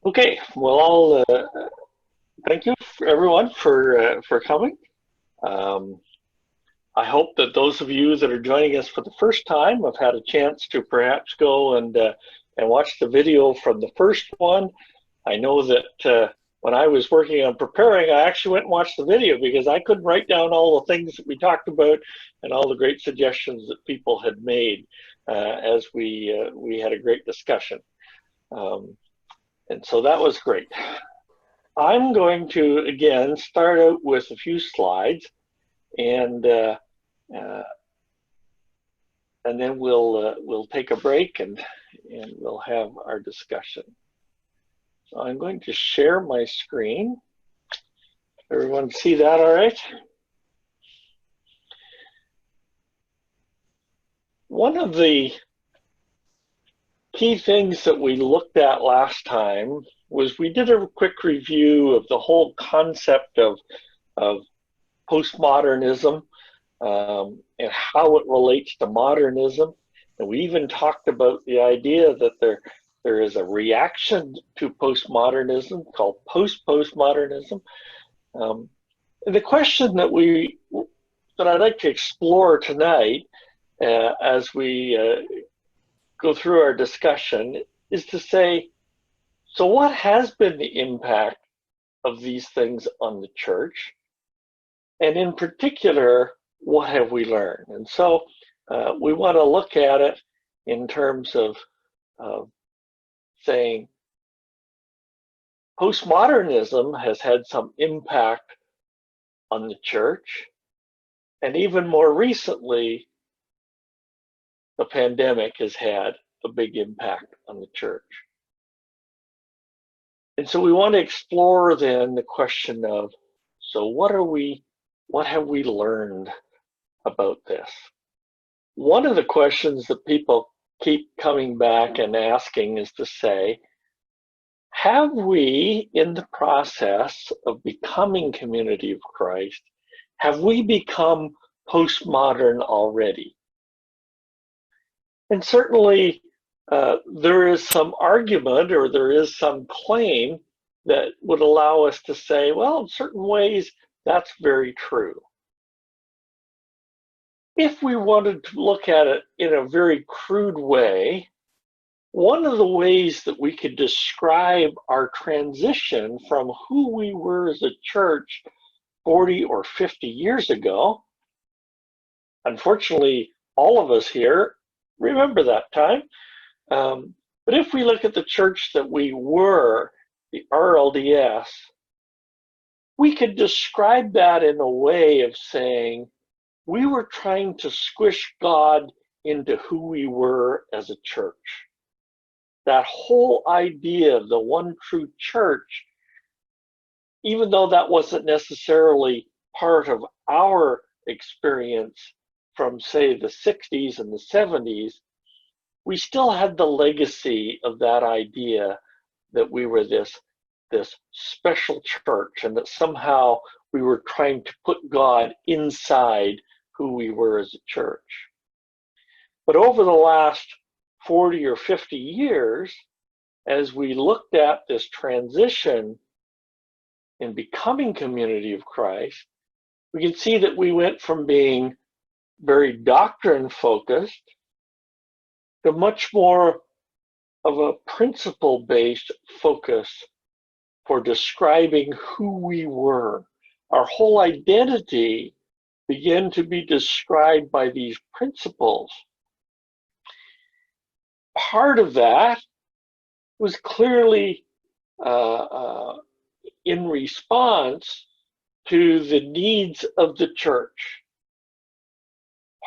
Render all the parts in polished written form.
Okay, well, thank you everyone for coming. Um, I hope that those of you that are joining us for the first time have had a chance to perhaps go and watch the video from the first one. I know that when I was working on preparing, I actually went and watched the video because I couldn't write down all the things that we talked about and all the great suggestions that people had made as we had a great discussion. Um, and so that was great. I'm going to again start out with a few slides, and uh, and then we'll take a break and we'll have our discussion. So I'm going to share my screen. Everyone see that all right? One of the key things that we looked at last time was we did a quick review of the whole concept of postmodernism and how it relates to modernism. And we even talked about the idea that there is a reaction to postmodernism called post-postmodernism. And the question that I'd like to explore tonight as we go through our discussion is to say, so what has been the impact of these things on the church? And in particular, what have we learned? And so we want to look at it in terms of saying postmodernism has had some impact on the church, and even more recently, the pandemic has had a big impact on the church. And so we want to explore then the question of, so what have we learned about this? One of the questions that people keep coming back and asking is to say, have we, in the process of becoming Community of Christ, have we become postmodern already? And certainly there is some argument or there is some claim that would allow us to say, well, in certain ways, that's very true. If we wanted to look at it in a very crude way, one of the ways that we could describe our transition from who we were as a church 40 or 50 years ago, unfortunately, all of us here remember that time. But if we look at the church that we were, the RLDS, we could describe that in a way of saying we were trying to squish God into who we were as a church. That whole idea of the one true church, even though that wasn't necessarily part of our experience from, say, the 60s and the 70s, we still had the legacy of that idea that we were this special church and that somehow we were trying to put God inside who we were as a church. But over the last 40 or 50 years, as we looked at this transition in becoming Community of Christ, we can see that we went from being very doctrine focused to much more of a principle-based focus for describing who we were. Our whole identity began to be described by these principles. Part of that was clearly in response to the needs of the church.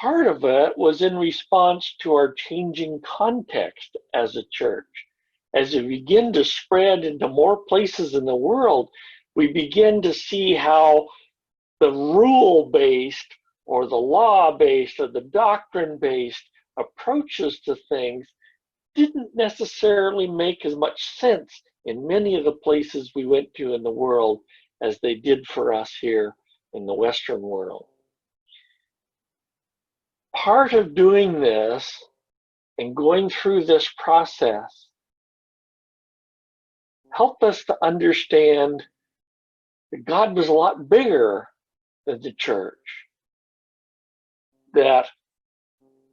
Part of it was in response to our changing context as a church. As we begin to spread into more places in the world, we begin to see how the rule-based or the law-based or the doctrine-based approaches to things didn't necessarily make as much sense in many of the places we went to in the world as they did for us here in the Western world. Part of doing this and going through this process helped us to understand that God was a lot bigger than the church, that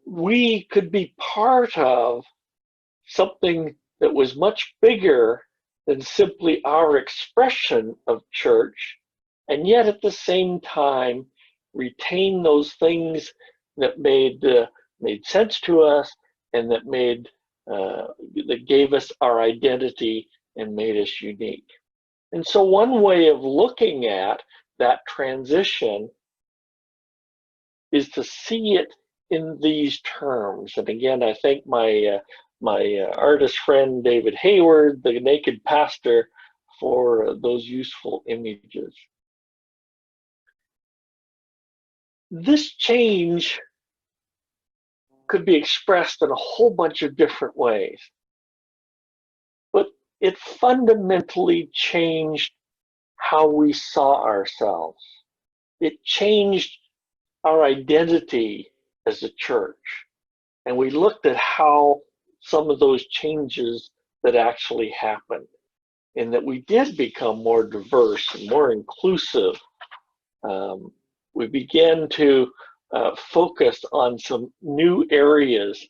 we could be part of something that was much bigger than simply our expression of church, and yet at the same time retain those things that made sense to us and that gave us our identity and made us unique. And so one way of looking at that transition is to see it in these terms. And again, I thank my artist friend David Hayward, the Naked Pastor, for those useful images. This change could be expressed in a whole bunch of different ways, but it fundamentally changed how we saw ourselves. It changed our identity as a church. And we looked at how some of those changes that actually happened, and that we did become more diverse and more inclusive. We began to focus on some new areas.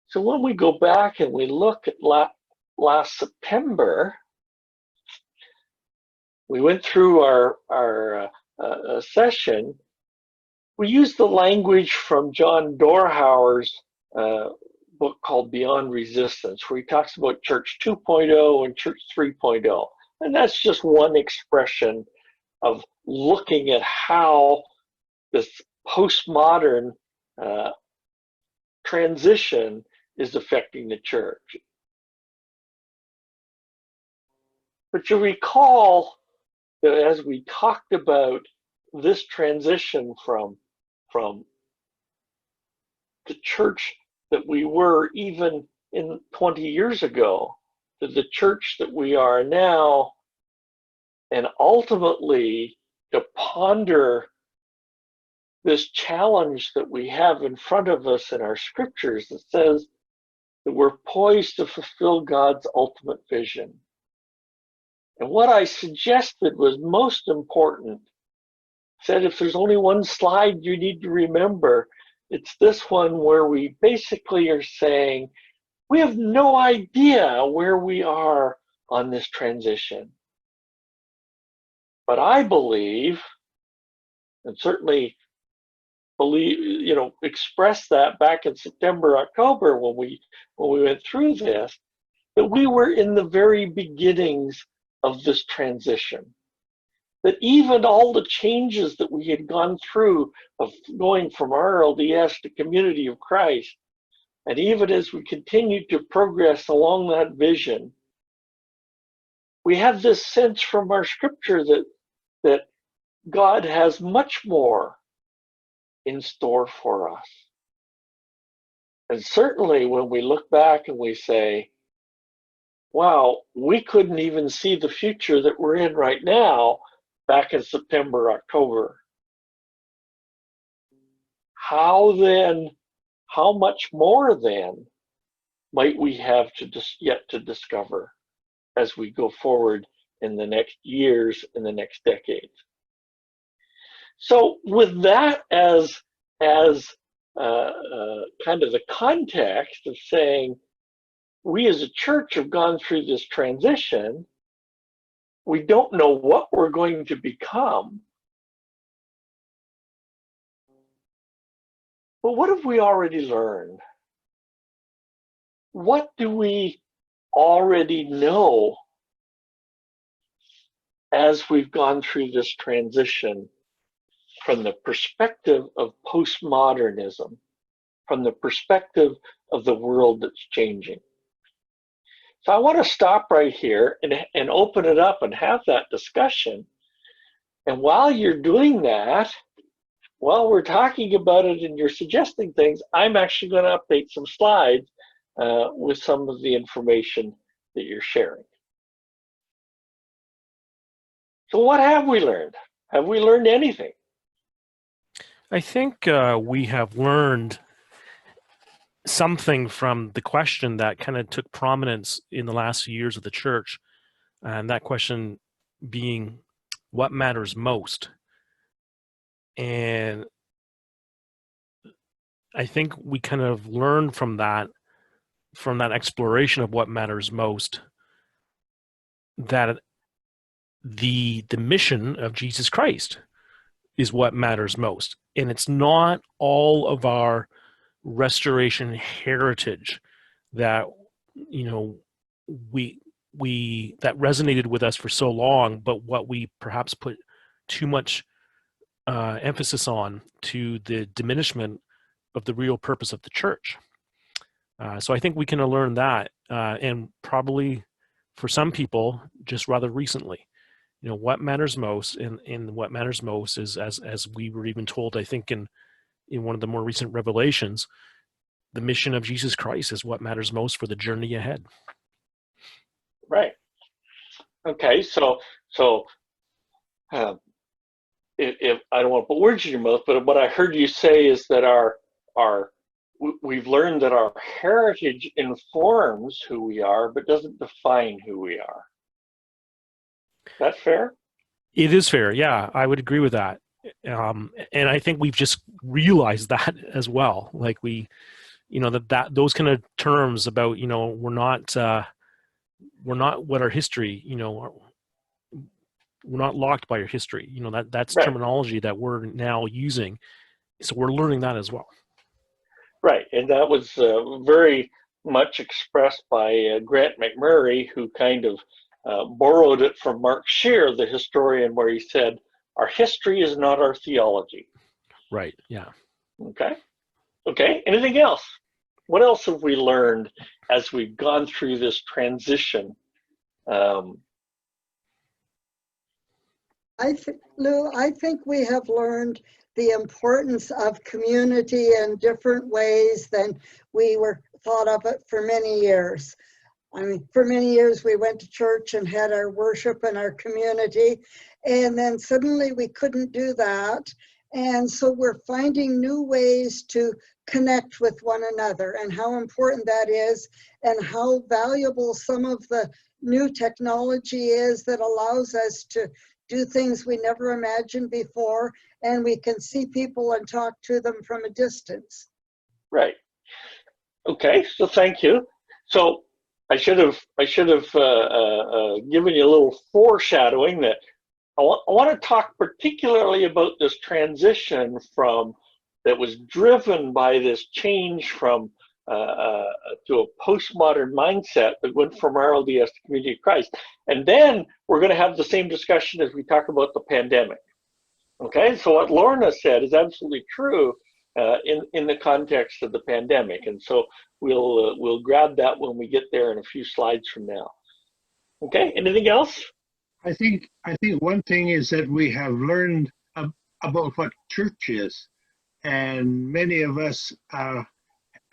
So when we go back and we look at last September, we went through our session. We used the language from John Dorhauer's book called Beyond Resistance, where he talks about Church 2.0 and Church 3.0. And that's just one expression of looking at how this postmodern transition is affecting the church. But you recall that as we talked about this transition from the church that we were even in 20 years ago to the church that we are now, and ultimately to ponder this challenge that we have in front of us in our scriptures that says that we're poised to fulfill God's ultimate vision. And what I suggested was most important. Said if there's only one slide you need to remember, it's this one where we basically are saying we have no idea where we are on this transition. But I believe, and certainly expressed that back in September, October when we went through this, that we were in the very beginnings of this transition. That even all the changes that we had gone through of going from RLDS to Community of Christ, and even as we continued to progress along that vision, we have this sense from our scripture that God has much more in store for us. And certainly when we look back and we say, wow, we couldn't even see the future that we're in right now back in September, October. How much more then might we have yet to discover as we go forward in the next years, in the next decades? So with that as kind of the context of saying, we as a church have gone through this transition, we don't know what we're going to become, but what have we already learned? What do we already know as we've gone through this transition from the perspective of postmodernism, from the perspective of the world that's changing? So I want to stop right here and open it up and have that discussion. And while you're doing that, while we're talking about it and you're suggesting things, I'm actually going to update some slides with some of the information that you're sharing. So what have we learned? Have we learned anything? I think we have learned something from the question that kind of took prominence in the last few years of the church, and that question being, what matters most? And I think we kind of learned from that exploration of what matters most, that the mission of Jesus Christ is what matters most. And it's not all of our restoration heritage that, you know, we that resonated with us for so long, but what we perhaps put too much emphasis on, to the diminishment of the real purpose of the church. So I think we can learn that, and probably for some people just rather recently. You know, what matters most, and what matters most is, as we were even told, I think in one of the more recent revelations, the mission of Jesus Christ is what matters most for the journey ahead. Right. Okay. So if I don't want to put words in your mouth, but what I heard you say is that we've learned that our heritage informs who we are, but doesn't define who we are. Is that fair? It is fair. Yeah, I would agree with that. And I think we've just realized that as well. Like we, you know, that those kind of terms about, you know, we're not what our history, you know, we're not locked by our history. You know, that's Right. terminology that we're now using. So we're learning that as well. Right. And that was very much expressed by Grant McMurray, who kind of borrowed it from Mark Scheer, the historian, where he said, "Our history is not our theology." Right. Yeah. Okay. Okay. Anything else? What else have we learned as we've gone through this transition? Lou, I think we have learned the importance of community in different ways than we were thought of it for many years. I mean, for many years we went to church and had our worship in our community, and then suddenly we couldn't do that. And so we're finding new ways to connect with one another, and how important that is, and how valuable some of the new technology is that allows us to do things we never imagined before, and we can see people and talk to them from a distance. Right. Okay. So thank you. So I should have given you a little foreshadowing that I want to talk particularly about this transition from that was driven by this change from to a postmodern mindset that went from RLDS to Community of Christ. And then we're going to have the same discussion as we talk about the pandemic. Okay, so what Lorna said is absolutely true in the context of the pandemic. And so we'll grab that when we get there in a few slides from now. Okay, anything else? I think one thing is that we have learned about what church is, and many of us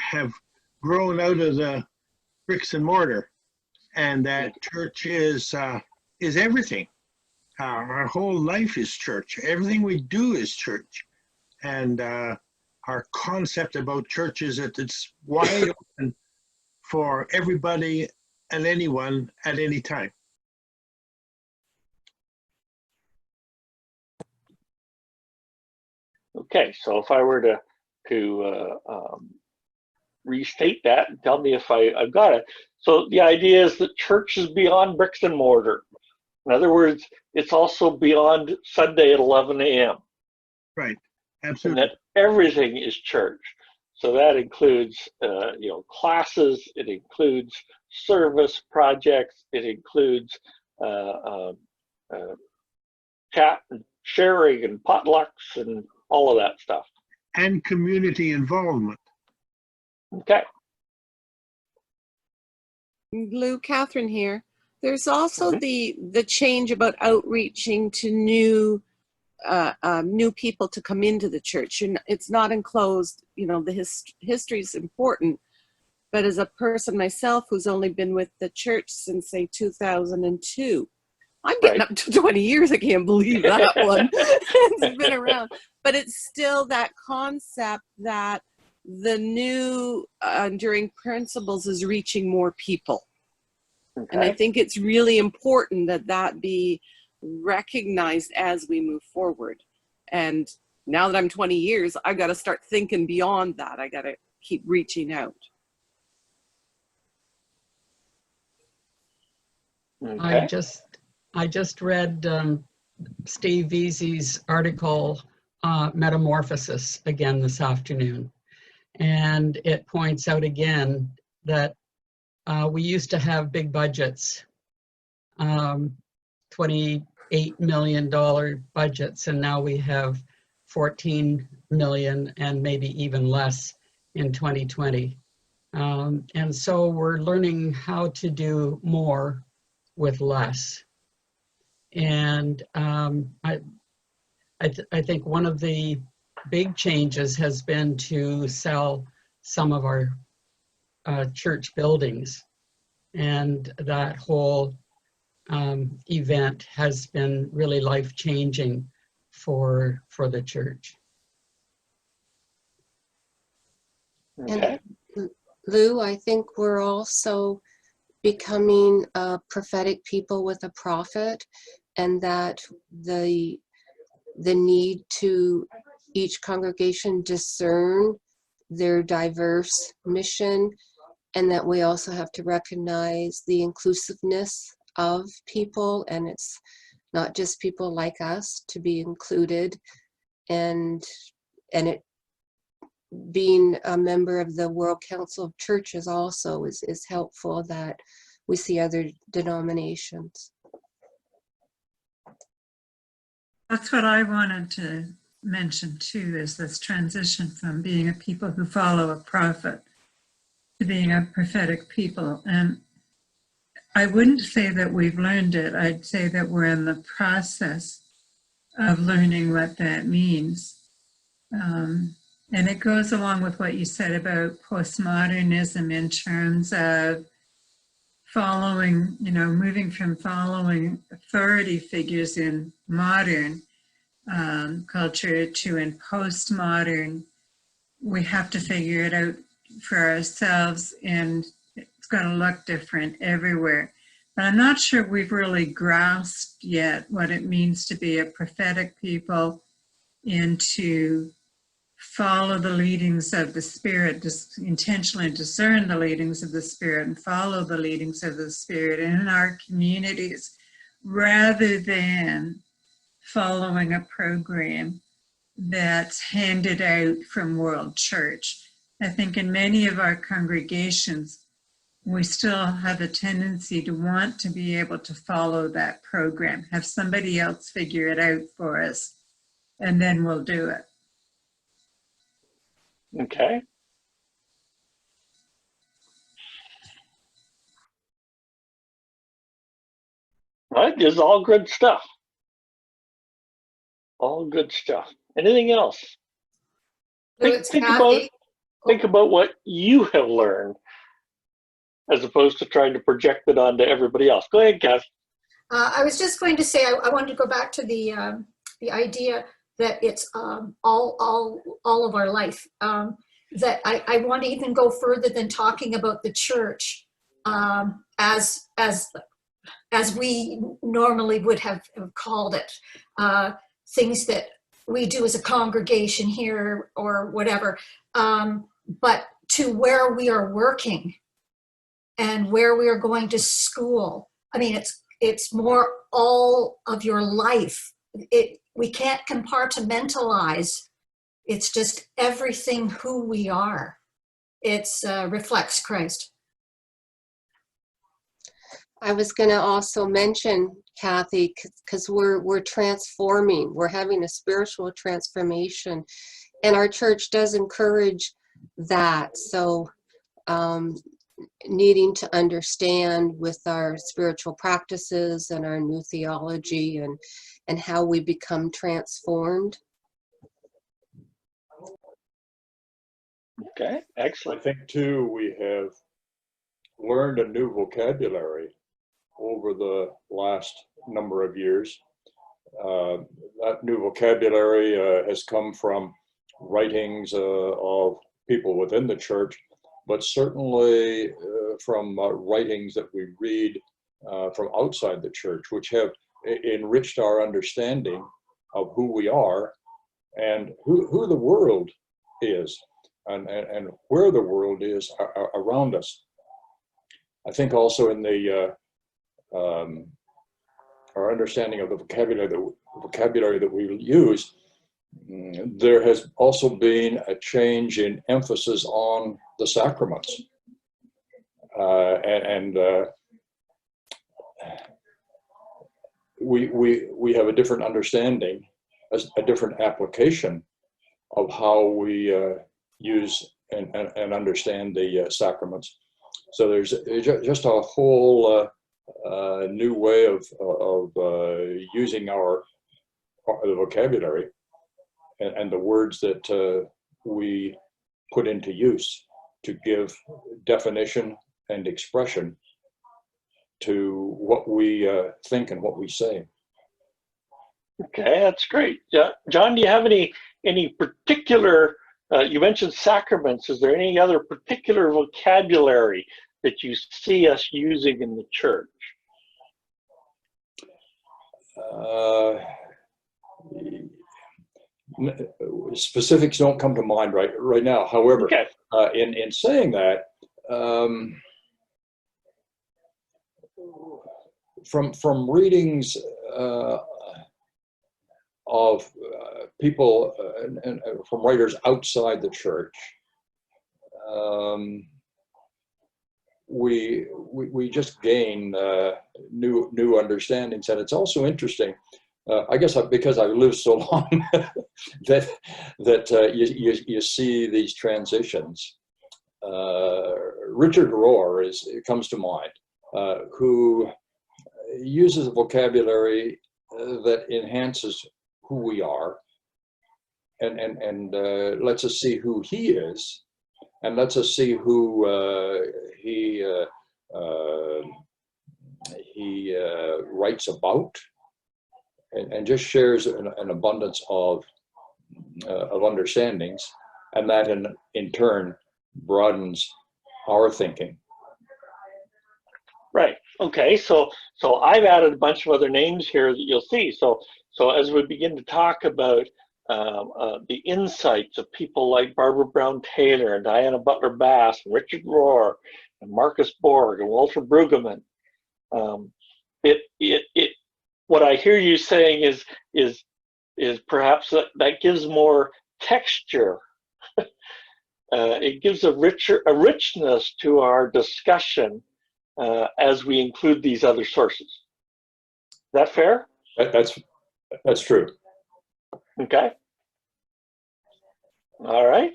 have grown out of the bricks and mortar, and that church is everything. Our whole life is church. Everything we do is church, and our concept about church is that it's wide open for everybody and anyone at any time. Okay, so if I were to restate that and tell me if I've got it. So the idea is that church is beyond bricks and mortar. In other words, it's also beyond Sunday at 11 a.m. Right, absolutely. And that everything is church. So that includes, classes. It includes service projects. It includes chat and sharing and potlucks and all of that stuff. And community involvement. Okay. Lew, Catherine here. There's also the change about outreaching to new people to come into the church. It's not enclosed. You know, the history is important, but as a person myself who's only been with the church since say 2002, I'm getting up to 20 years. I can't believe that one. It's been around, but it's still that concept that the new enduring principles is reaching more people. And I Okay. think it's really important that that be recognized as we move forward. And now that I'm 20 years, I got to start thinking beyond that. I got to keep reaching out. Okay. I just read Steve Veazey's article, Metamorphosis, again this afternoon. And it points out again that we used to have big budgets, $28 million budgets, and now we have 14 million and maybe even less in 2020. And so we're learning how to do more with less. And I think one of the big changes has been to sell some of our church buildings. And that whole event has been really life-changing for the church. Okay. And Lew, I think we're also becoming a prophetic people with a prophet, and that the need to each congregation discern their diverse mission, and that we also have to recognize the inclusiveness of people, and it's not just people like us to be included, and it being a member of the World Council of Churches also is helpful, that we see other denominations. That's what I wanted to mention too, is this transition from being a people who follow a prophet to being a prophetic people. And I wouldn't say that we've learned it. I'd say that we're in the process of learning what that means. And it goes along with what you said about postmodernism in terms of following, moving from following authority figures in modern culture to in postmodern. We have to figure it out for ourselves, and it's going to look different everywhere. But I'm not sure we've really grasped yet what it means to be a prophetic people and to follow the leadings of the Spirit, just intentionally discern the leadings of the Spirit and follow the leadings of the Spirit in our communities, rather than following a program that's handed out from World Church. I think in many of our congregations, we still have a tendency to want to be able to follow that program, have somebody else figure it out for us, and then we'll do it. Okay. All right, this is all good stuff. All good stuff. Anything else? Think about what you have learned, as opposed to trying to project it onto everybody else. Go ahead, Kath. I was just going to say, I wanted to go back to the idea that it's all of our life. That I want to even go further than talking about the church as we normally would have called it. Things that we do as a congregation here or whatever, but to where we are working and where we are going to school. I mean, it's more all of your life. We can't compartmentalize. It's just everything who we are. It's reflects Christ. I was going to also mention, Kathy, because we're transforming. We're having a spiritual transformation, and our church does encourage that. So needing to understand with our spiritual practices and our new theology and how we become transformed. Okay, excellent. I think too, we have learned a new vocabulary over the last number of years. That new vocabulary has come from writings of people within the church, but certainly from writings that we read from outside the church, which have enriched our understanding of who we are and who the world is, and where the world is around us. I think also in the our understanding of the vocabulary that we use, there has also been a change in emphasis on the sacraments, and we have a different understanding, a different application of how we use and understand the sacraments. So there's just a whole new way of using the vocabulary and the words that we put into use to give definition and expression to what we think and what we say. Okay, that's great. Yeah, John, do you have any particular? You mentioned sacraments. Is there any other particular vocabulary that you see us using in the church? Specifics don't come to mind right now. However, okay. In saying that, from readings of people and from writers outside the church, we just gain new understandings, and it's also interesting. I guess because I've lived so long that you see these transitions. Richard Rohr comes to mind, who uses a vocabulary that enhances who we are, and lets us see who he is, and lets us see who he writes about, and just shares an abundance of understandings, and that in turn broadens our thinking. Right. Okay. So I've added a bunch of other names here that you'll see. So as we begin to talk about the insights of people like Barbara Brown Taylor and Diana Butler Bass and Richard Rohr and Marcus Borg and Walter Brueggemann, what I hear you saying is perhaps that gives more texture. It gives a richness to our discussion as we include these other sources. Is that fair? That's true. Okay. All right.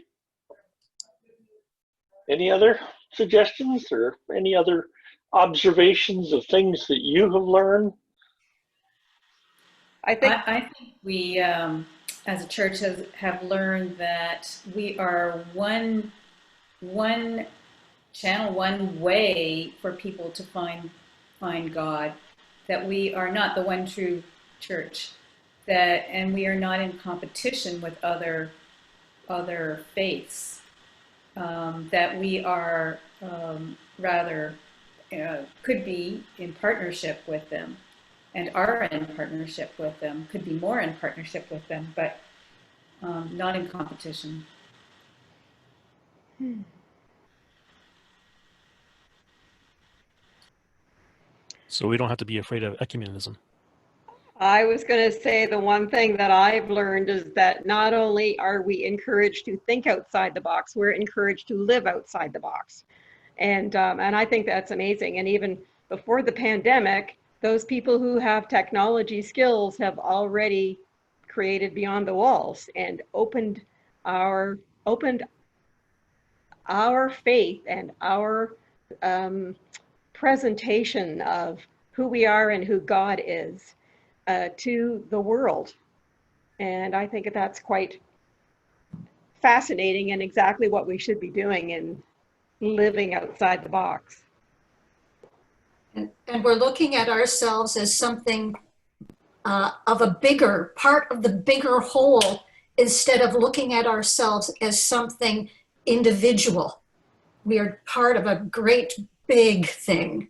Any other suggestions or any other observations of things that you have learned? I think we, as a church, have learned that we are one channel, one way for people to find God. That we are not the one true church. And we are not in competition with other faiths. That we are rather could be in partnership with them, and are in partnership with them. Could be more in partnership with them, but not in competition. So we don't have to be afraid of ecumenism. I was going to say the one thing that I've learned is that not only are we encouraged to think outside the box, we're encouraged to live outside the box. And I think that's amazing. And even before the pandemic, those people who have technology skills have already created Beyond the Walls and opened our faith and our presentation of who we are and who God is to the world. And I think that's quite fascinating and exactly what we should be doing in living outside the box. And we're looking at ourselves as something of a bigger part of the bigger whole, instead of looking at ourselves as something individual. We are part of a great big thing.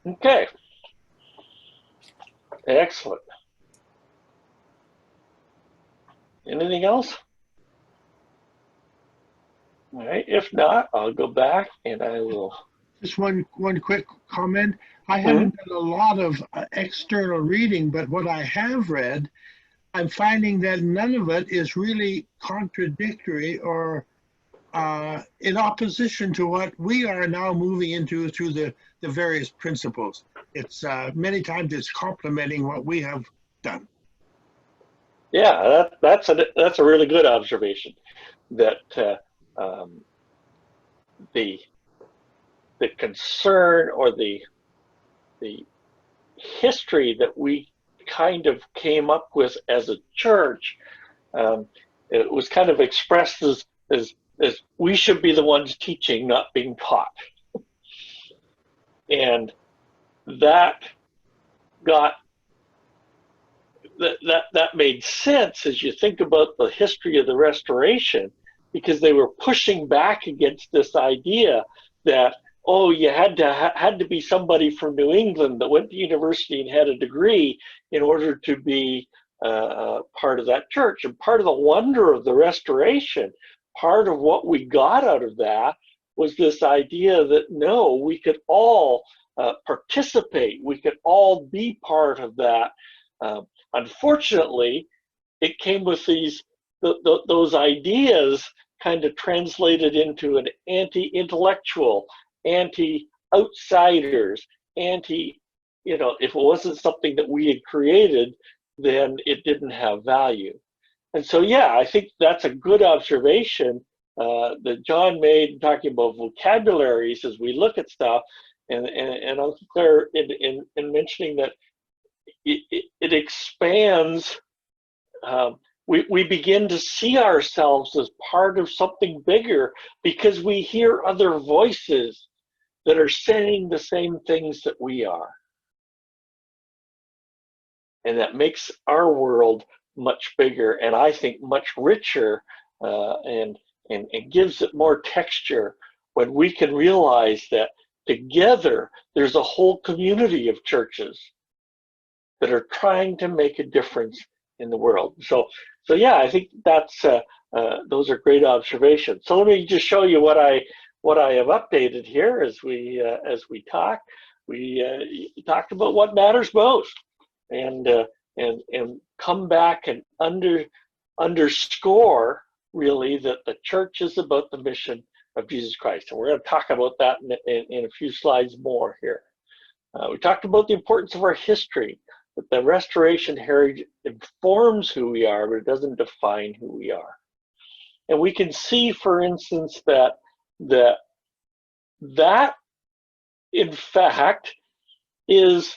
Okay. Excellent. Anything else? All right. If not, I'll go back and I will. Just one quick comment. I haven't done a lot of external reading, but what I have read, I'm finding that none of it is really contradictory or in opposition to what we are now moving into through the various principles. It's many times it's complementing what we have done. Yeah, that's a really good observation. That the concern or the history that we kind of came up with as a church, it was kind of expressed as we should be the ones teaching, not being taught. And that got that made sense as you think about the history of the Restoration, because they were pushing back against this idea that, oh, you had to be somebody from New England that went to university and had a degree in order to be part of that church. And part of the wonder of the Restoration, part of what we got out of that, was this idea that no, we could all participate, we could all be part of that. Unfortunately, it came with those ideas kind of translated into an anti-intellectual, anti-outsiders, if it wasn't something that we had created, then it didn't have value. And so, yeah, I think that's a good observation that John made, talking about vocabularies as we look at stuff, and Uncle Claire in mentioning that it expands. We begin to see ourselves as part of something bigger because we hear other voices that are saying the same things that we are. And that makes our world much bigger, and I think much richer, and gives it more texture when we can realize that together there's a whole community of churches that are trying to make a difference in the world. So yeah, I think that's those are great observations. So let me just show you what I have updated here as we talk. We talked about what matters most, and come back and underscore really that the church is about the mission of Jesus Christ, and we're going to talk about that in a few slides more here. We talked about the importance of our history. But the Restoration heritage informs who we are, but it doesn't define who we are. And we can see, for instance, that in fact is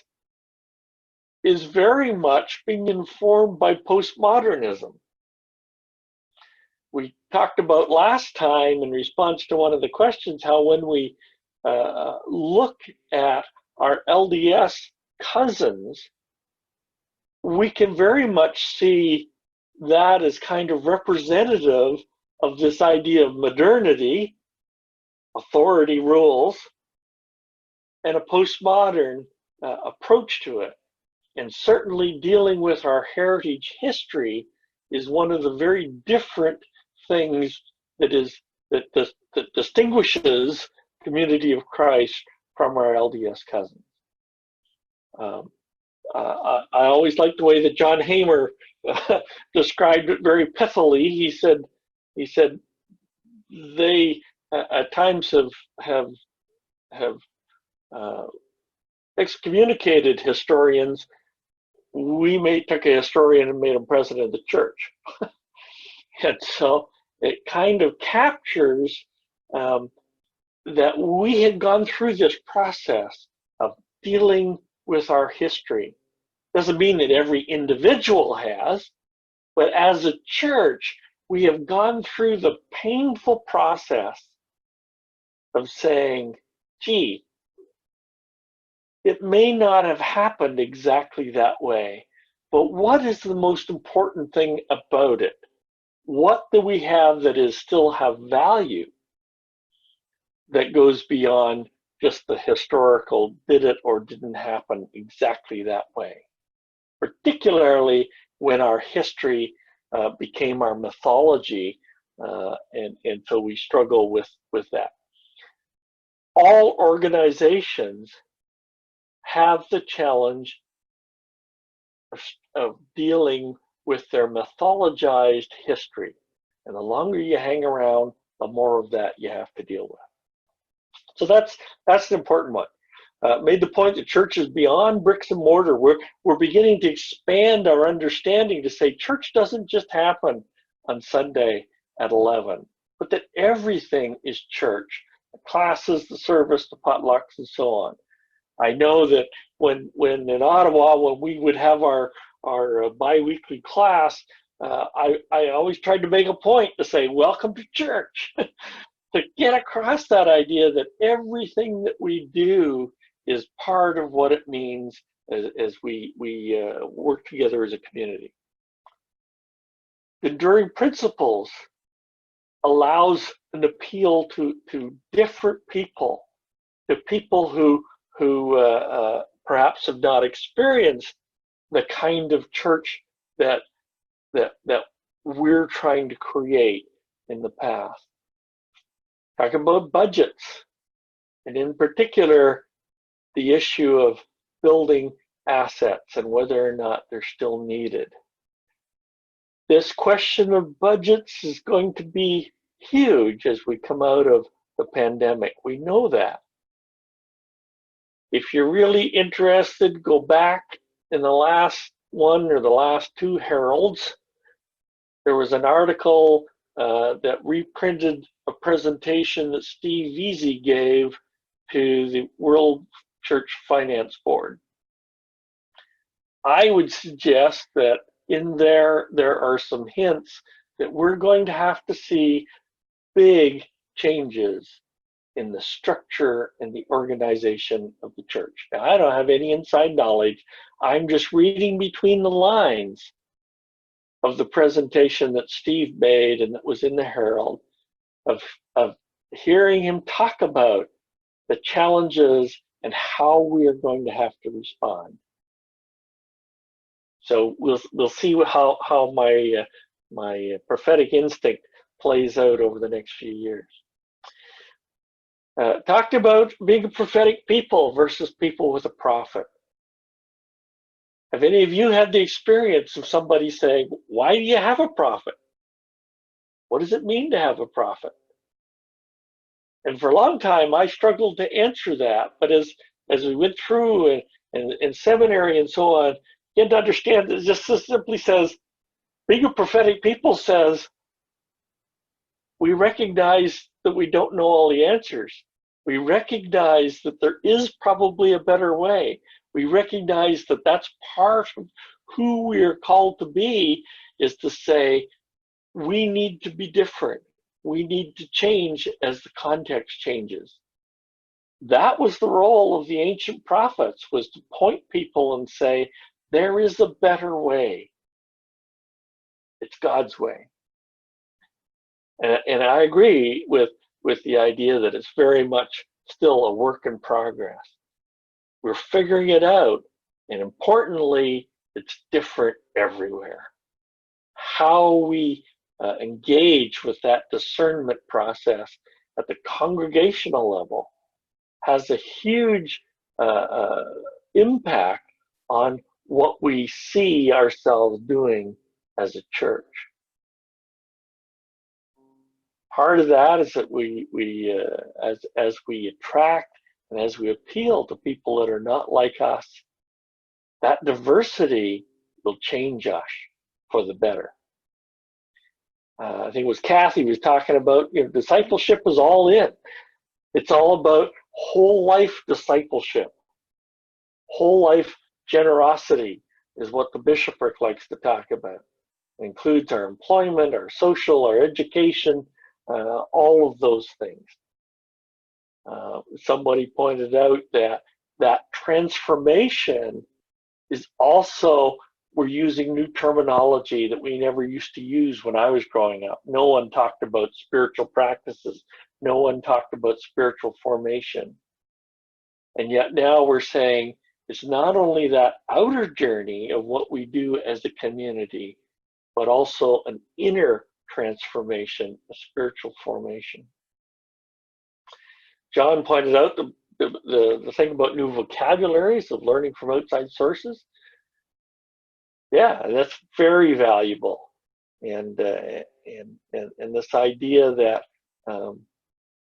very much being informed by postmodernism. We talked about last time in response to one of the questions how when we look at our LDS cousins, we can very much see that as kind of representative of this idea of modernity, authority rules, and a postmodern approach to it. And certainly dealing with our heritage history is one of the very different things that distinguishes Community of Christ from our LDS cousins. I always liked the way that John Hamer described it very pithily. He said they at times have excommunicated historians. We took a historian and made him president of the church. And so it kind of captures that we had gone through this process of dealing with our history. Doesn't mean that every individual has, but as a church, we have gone through the painful process of saying, gee, it may not have happened exactly that way, but what is the most important thing about it? what do we have that is still have value that goes beyond just the historical, did it or didn't happen exactly that way, particularly when our history became our mythology, and so we struggle with that. All organizations have the challenge of dealing with their mythologized history. And the longer you hang around, the more of that you have to deal with. So that's an important one. Made the point that church is beyond bricks and mortar. We're beginning to expand our understanding to say church doesn't just happen on Sunday at 11, but that everything is church. The classes, the service, the potlucks, and so on. I know that when in Ottawa, when we would have our bi-weekly class, I always tried to make a point to say, welcome to church, to get across that idea that everything that we do is part of what it means as we work together as a community. Enduring principles allows an appeal to different people, to people who perhaps have not experienced the kind of church that we're trying to create in the past. Talk about budgets, and in particular, the issue of building assets and whether or not they're still needed. This question of budgets is going to be huge as we come out of the pandemic. We know that. If you're really interested, go back in the last one or the last two Heralds. There was an article that reprinted a presentation that Steve Veazey gave to the World Church Finance Board. I would suggest that in there are some hints that we're going to have to see big changes in the structure and the organization of the church. Now, I don't have any inside knowledge. I'm just reading between the lines of the presentation that Steve made and that was in the Herald, of hearing him talk about the challenges and how we are going to have to respond. So we'll see how my prophetic instinct plays out over the next few years. Talked about being a prophetic people versus people with a prophet. Have any of you had the experience of somebody saying, why do you have a prophet? What does it mean to have a prophet? And for a long time, I struggled to answer that. But as we went through and seminary and so on, you had to understand that it just simply says, being a prophetic people says, we recognize that we don't know all the answers. We recognize that there is probably a better way. We recognize that that's part of who we are called to be, is to say, we need to be different. We need to change as the context changes. That was the role of the ancient prophets, was to point people and say, there is a better way. It's God's way. And I agree with the idea that it's very much still a work in progress. We're figuring it out, and importantly, it's different everywhere. How we engage with that discernment process at the congregational level has a huge impact on what we see ourselves doing as a church. Part of that is that as we attract and as we appeal to people that are not like us, that diversity will change us for the better. I think it was Kathy was talking about, discipleship is all in. It's all about whole life discipleship. Whole life generosity is what the bishopric likes to talk about. It includes our employment, our social, our education, all of those things. Somebody pointed out that transformation is also we're using new terminology that we never used to use when I was growing up. No one talked about spiritual practices. No one talked about spiritual formation. And yet now we're saying it's not only that outer journey of what we do as a community, but also an inner transformation, a spiritual formation. John pointed out the thing about new vocabularies of learning from outside sources. Yeah, that's very valuable. And this idea that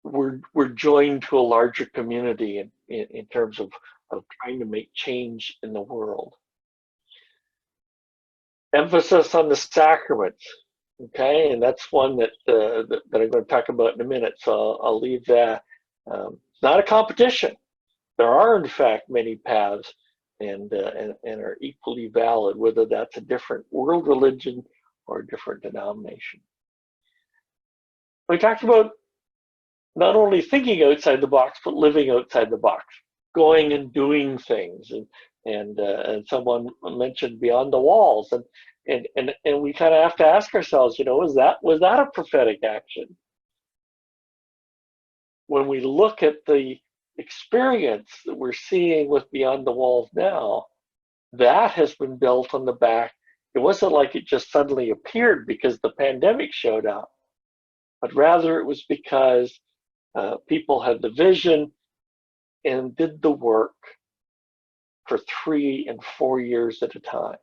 we're joined to a larger community in terms of trying to make change in the world. Emphasis on the sacraments, okay, and that's one that I'm going to talk about in a minute. So I'll leave that. It's not a competition. There are, in fact, many paths, and are equally valid, whether that's a different world religion or a different denomination. We talked about not only thinking outside the box, but living outside the box, going and doing things, and someone mentioned beyond the walls, and we kind of have to ask ourselves, was that a prophetic action? When we look at the experience that we're seeing with Beyond the Walls now, that has been built on the back. It wasn't like it just suddenly appeared because the pandemic showed up, but rather it was because people had the vision and did the work for 3 and 4 years at a time.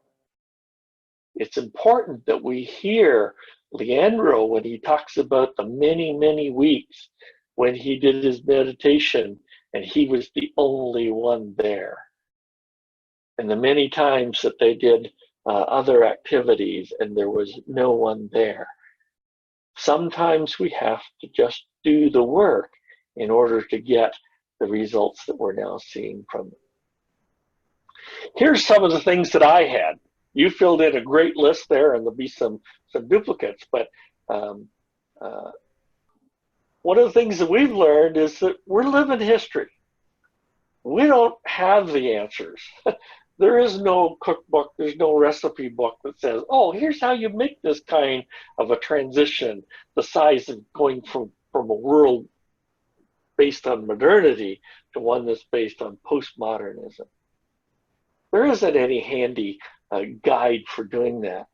It's important that we hear Leandro when he talks about the many, many weeks when he did his meditation and he was the only one there. And the many times that they did other activities and there was no one there. Sometimes we have to just do the work in order to get the results that we're now seeing from it. Here's some of the things that I had. You filled in a great list there, and there'll be some duplicates, but one of the things that we've learned is that we're living history. We don't have the answers. There is no cookbook, there's no recipe book that says, oh, here's how you make this kind of a transition, the size of going from a world based on modernity to one that's based on postmodernism. There isn't any handy guide for doing that.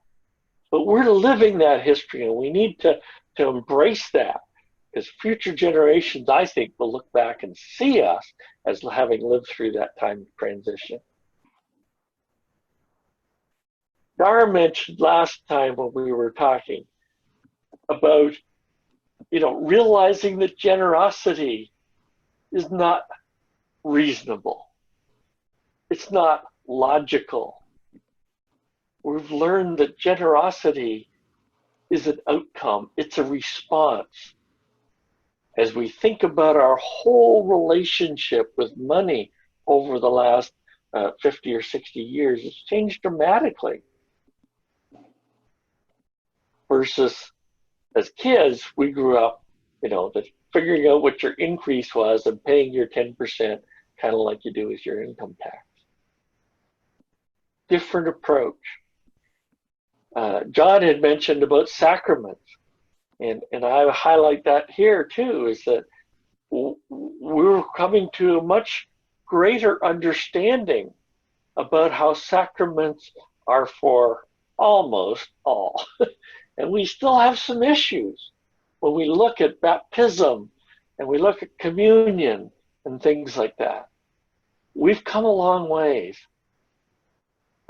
But we're living that history, and we need to embrace that, because future generations, I think, will look back and see us as having lived through that time of transition. Dara mentioned last time when we were talking about, realizing that generosity is not reasonable. It's not logical. We've learned that generosity is an outcome. It's a response. As we think about our whole relationship with money over the last 50 or 60 years, it's changed dramatically. Versus as kids, we grew up, figuring out what your increase was and paying your 10%, kind of like you do with your income tax. Different approach. John had mentioned about sacraments, and I highlight that here too, is that we're coming to a much greater understanding about how sacraments are for almost all. And we still have some issues when we look at baptism and we look at communion and things like that. We've come a long ways.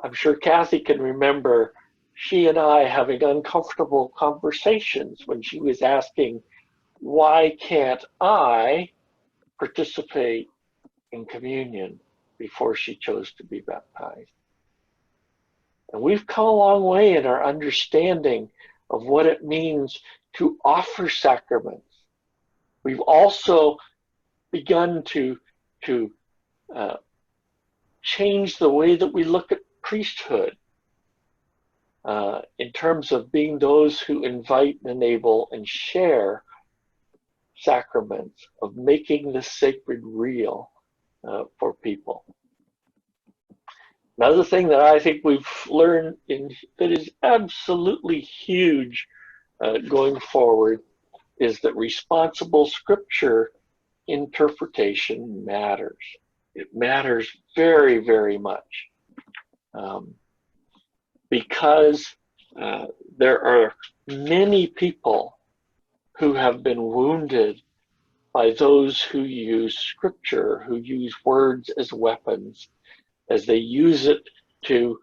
I'm sure Kathy can remember she and I having uncomfortable conversations when she was asking, why can't I participate in communion before she chose to be baptized? And we've come a long way in our understanding of what it means to offer sacraments. We've also begun to change the way that we look at priesthood in terms of being those who invite, enable, and share sacraments, of making the sacred real for people. Another thing that I think we've learned that is absolutely huge going forward is that responsible scripture interpretation matters. It matters very, very much because there are many people who have been wounded by those who use scripture, who use words as weapons, as they use it to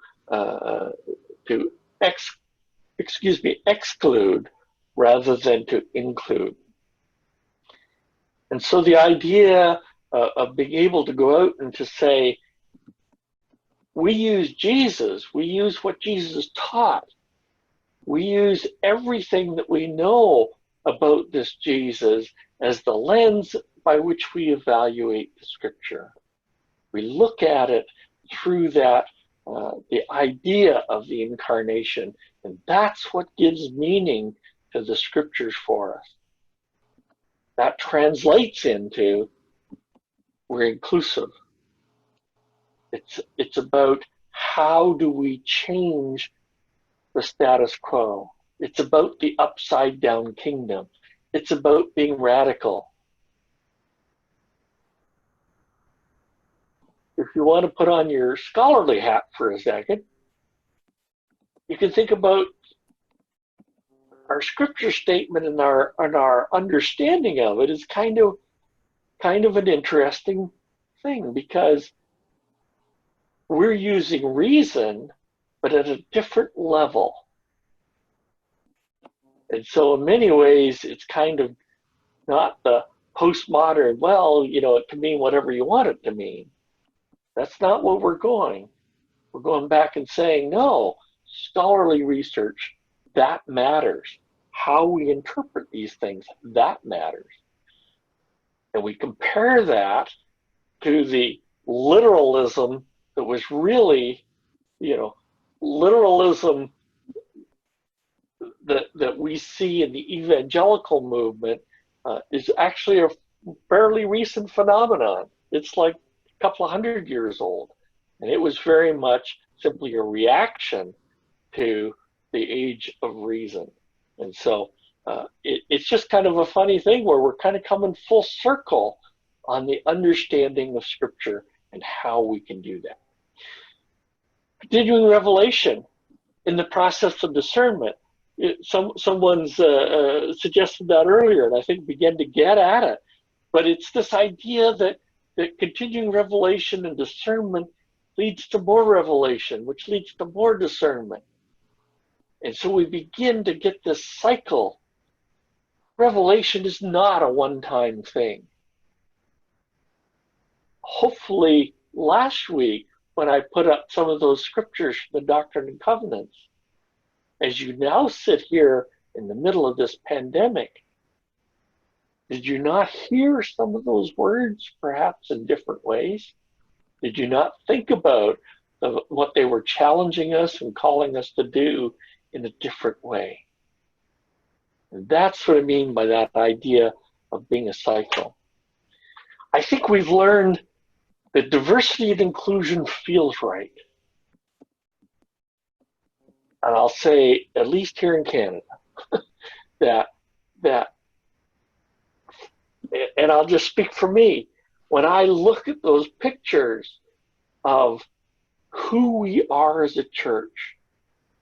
exclude rather than to include. And so the idea of being able to go out and to say, we use Jesus, we use what Jesus taught, we use everything that we know about this Jesus as the lens by which we evaluate the scripture. We look at it through that, the idea of the incarnation, and that's what gives meaning to the scriptures for us. That translates into we're inclusive. It's about how do we change the status quo. It's about the upside down kingdom. It's about being radical. If you want to put on your scholarly hat for a second, you can think about our scripture statement and our understanding of it is kind of an interesting thing, because we're using reason, but at a different level. And so in many ways, it's kind of not the postmodern, well, it can mean whatever you want it to mean. That's not what we're going. We're going back and saying, no, scholarly research, that matters. How we interpret these things, that matters. And we compare that to the literalism that was really, literalism that we see in the evangelical movement is actually a fairly recent phenomenon. It's like a couple of 100 years old. And it was very much simply a reaction to the age of reason. And so it's just kind of a funny thing where we're kind of coming full circle on the understanding of Scripture and how we can do that. Continuing revelation in the process of discernment. Someone's suggested that earlier, and I think began to get at it. But it's this idea that continuing revelation and discernment leads to more revelation, which leads to more discernment. And so we begin to get this cycle. Revelation is not a one-time thing. Hopefully, last week, when I put up some of those scriptures from the Doctrine and Covenants, as you now sit here in the middle of this pandemic, did you not hear some of those words perhaps in different ways? Did you not think about what they were challenging us and calling us to do in a different way? And that's what I mean by that idea of being a cycle. I think we've learned that diversity and inclusion feels right. And I'll say, at least here in Canada, that, and I'll just speak for me, when I look at those pictures of who we are as a church,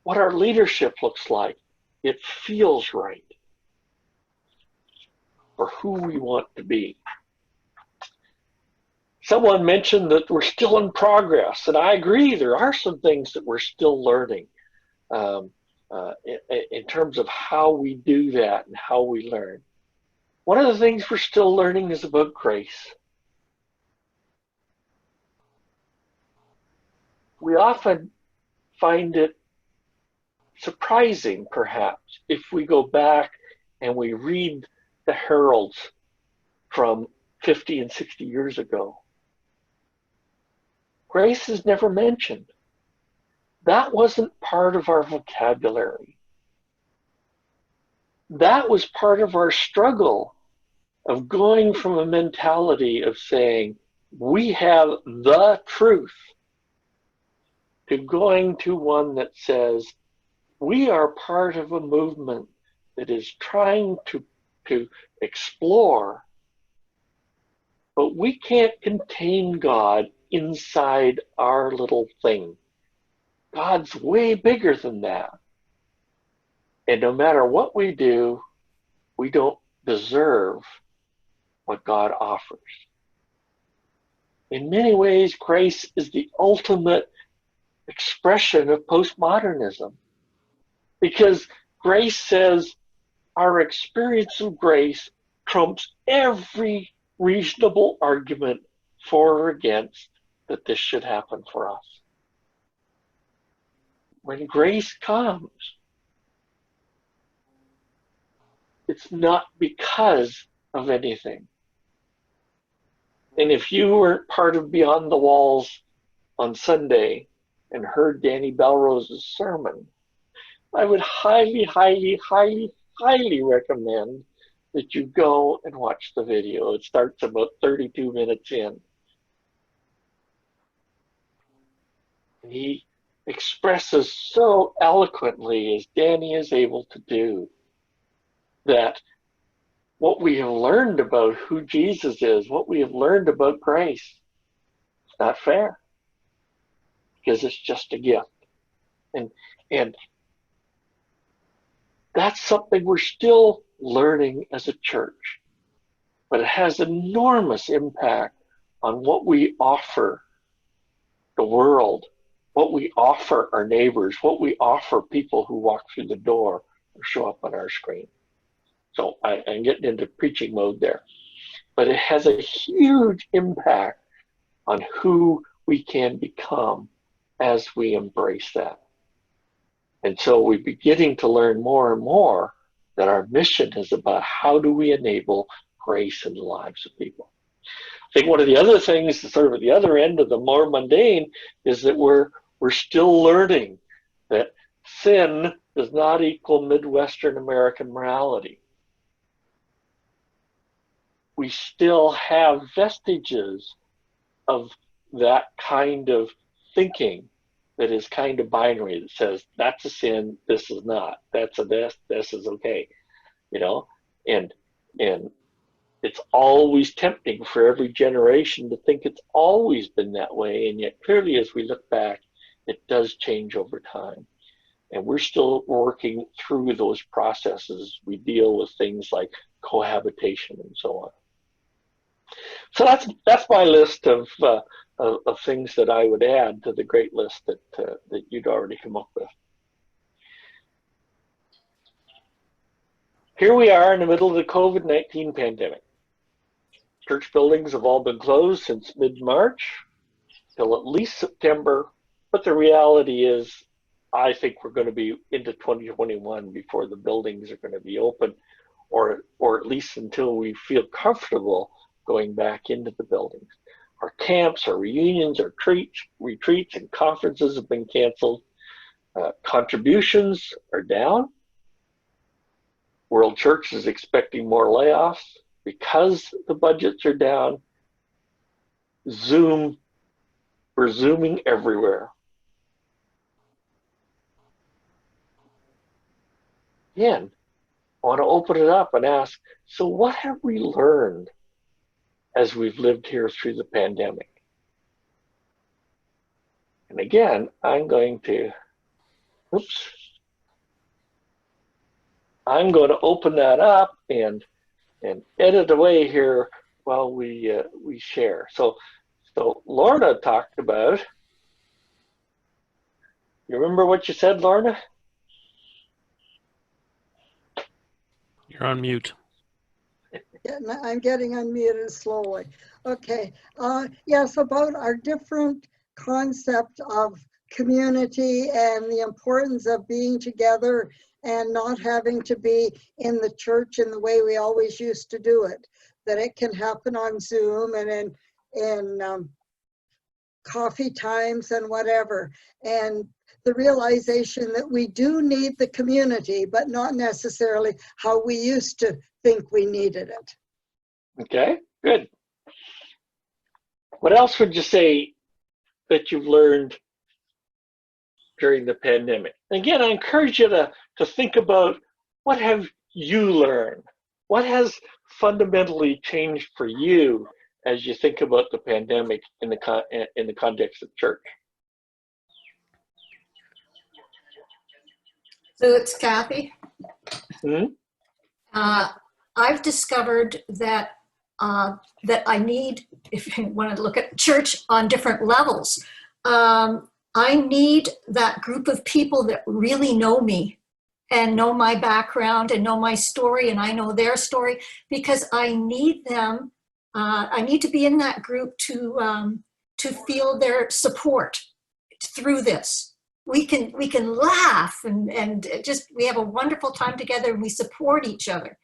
what our leadership looks like, it feels right for who we want to be. Someone mentioned that we're still in progress, and I agree, there are some things that we're still learning in terms of how we do that and how we learn. One of the things we're still learning is about grace. We often find it surprising, perhaps, if we go back and we read the heralds from 50 and 60 years ago. Grace is never mentioned. That wasn't part of our vocabulary. That was part of our struggle of going from a mentality of saying, we have the truth, to going to one that says, we are part of a movement that is trying to explore, but we can't contain God inside our little thing. God's way bigger than that. And no matter what we do, we don't deserve what God offers. In many ways, grace is the ultimate expression of postmodernism, because grace says our experience of grace trumps every reasonable argument for or against that this should happen for us. When grace comes, it's not because of anything. And if you were part of Beyond the Walls on Sunday and heard Danny Belrose's sermon, I would highly, highly, highly, highly recommend that you go and watch the video. It starts about 32 minutes in. And he expresses so eloquently, as Danny is able to do, that what we have learned about who Jesus is, what we have learned about grace, it's not fair, because it's just a gift. And that's something we're still learning as a church, but it has enormous impact on what we offer the world, what we offer our neighbors, what we offer people who walk through the door or show up on our screen. So I'm getting into preaching mode there, but it has a huge impact on who we can become as we embrace that. And so we're beginning to learn more and more that our mission is about how do we enable grace in the lives of people. I think one of the other things, sort of at the other end of the more mundane, is that we're still learning that sin does not equal Midwestern American morality. We still have vestiges of that kind of thinking that is kind of binary, that says that's a sin, this is not, that's a this is okay, you know, and it's always tempting for every generation to think it's always been that way, and yet clearly as we look back, it does change over time. And we're still working through those processes. We deal with things like cohabitation and so on. So that's my list of things that I would add to the great list that you'd already come up with. Here we are in the middle of the COVID-19 pandemic. Church buildings have all been closed since mid-March till at least September, but the reality is I think we're going to be into 2021 before the buildings are going to be open, or at least until we feel comfortable going back into the buildings. Our camps, our reunions, our retreats and conferences have been canceled. Contributions are down. World Church is expecting more layoffs because the budgets are down. Zoom, we're Zooming everywhere. Again, I want to open it up and ask, so what have we learned as we've lived here through the pandemic? And again, I'm going to open that up and edit away here while we share. So Lorna talked about, you remember what you said, Lorna? You're on mute. Yeah, I'm getting unmuted slowly. Okay. Yes, about our different concept of community and the importance of being together and not having to be in the church in the way we always used to do it. That it can happen on Zoom and in coffee times and whatever. And the realization that we do need the community, but not necessarily how we used to think we needed it. Okay, good. What else would you say that you've learned during the pandemic. Again, I encourage you to think about, what have you learned? What has fundamentally changed for you as you think about the pandemic in the context of church? So it's Kathy. Hmm? I've discovered that that I need, if you want to look at church on different levels, I need that group of people that really know me and know my background and know my story, and I know their story, because I need them. I need to be in that group to feel their support through this. We can laugh and just, we have a wonderful time together and we support each other.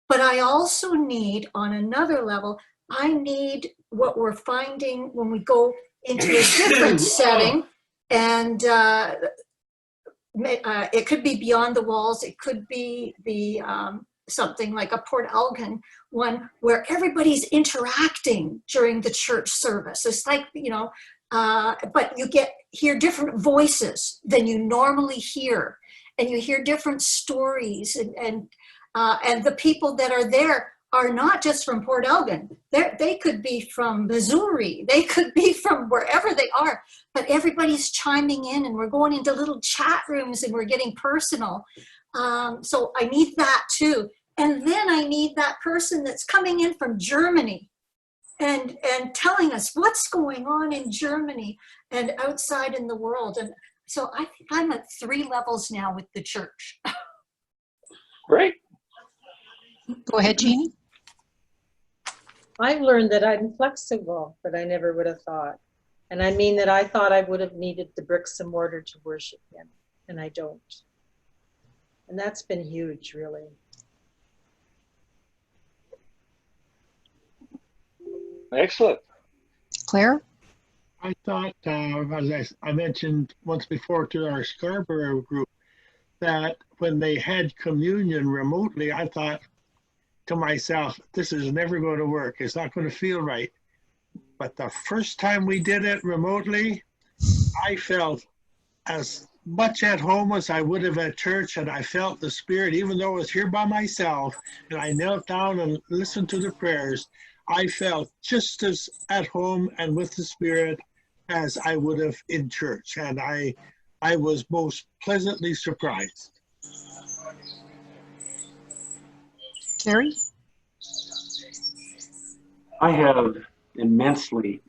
But I also need, on another level, I need what we're finding when we go into a different setting, and it could be beyond the walls. It could be something like a Port Elgin one, where everybody's interacting during the church service. It's like, but you hear different voices than you normally hear, and you hear different stories, and the people that are there are not just from Port Elgin. They could be from Missouri. They could be from wherever they are, but everybody's chiming in, and we're going into little chat rooms and we're getting personal. So I need that too. And then I need that person that's coming in from Germany and telling us what's going on in Germany and outside in the world. And so I think I'm at 3 levels now with the church. Great. Go ahead, Jeannie. I've learned that I'm flexible, but I never would have thought. And I mean that I thought I would have needed the bricks and mortar to worship him, and I don't. And that's been huge, really. Excellent. Claire? I thought, as I mentioned once before to our Scarborough group, that when they had communion remotely, I thought to myself, this is never going to work. It's not going to feel right. But the first time we did it remotely, I felt as much at home as I would have at church, and I felt the Spirit, even though I was here by myself, and I knelt down and listened to the prayers. I felt just as at home and with the Spirit as I would have in church, and I was most pleasantly surprised. Terry? I have immensely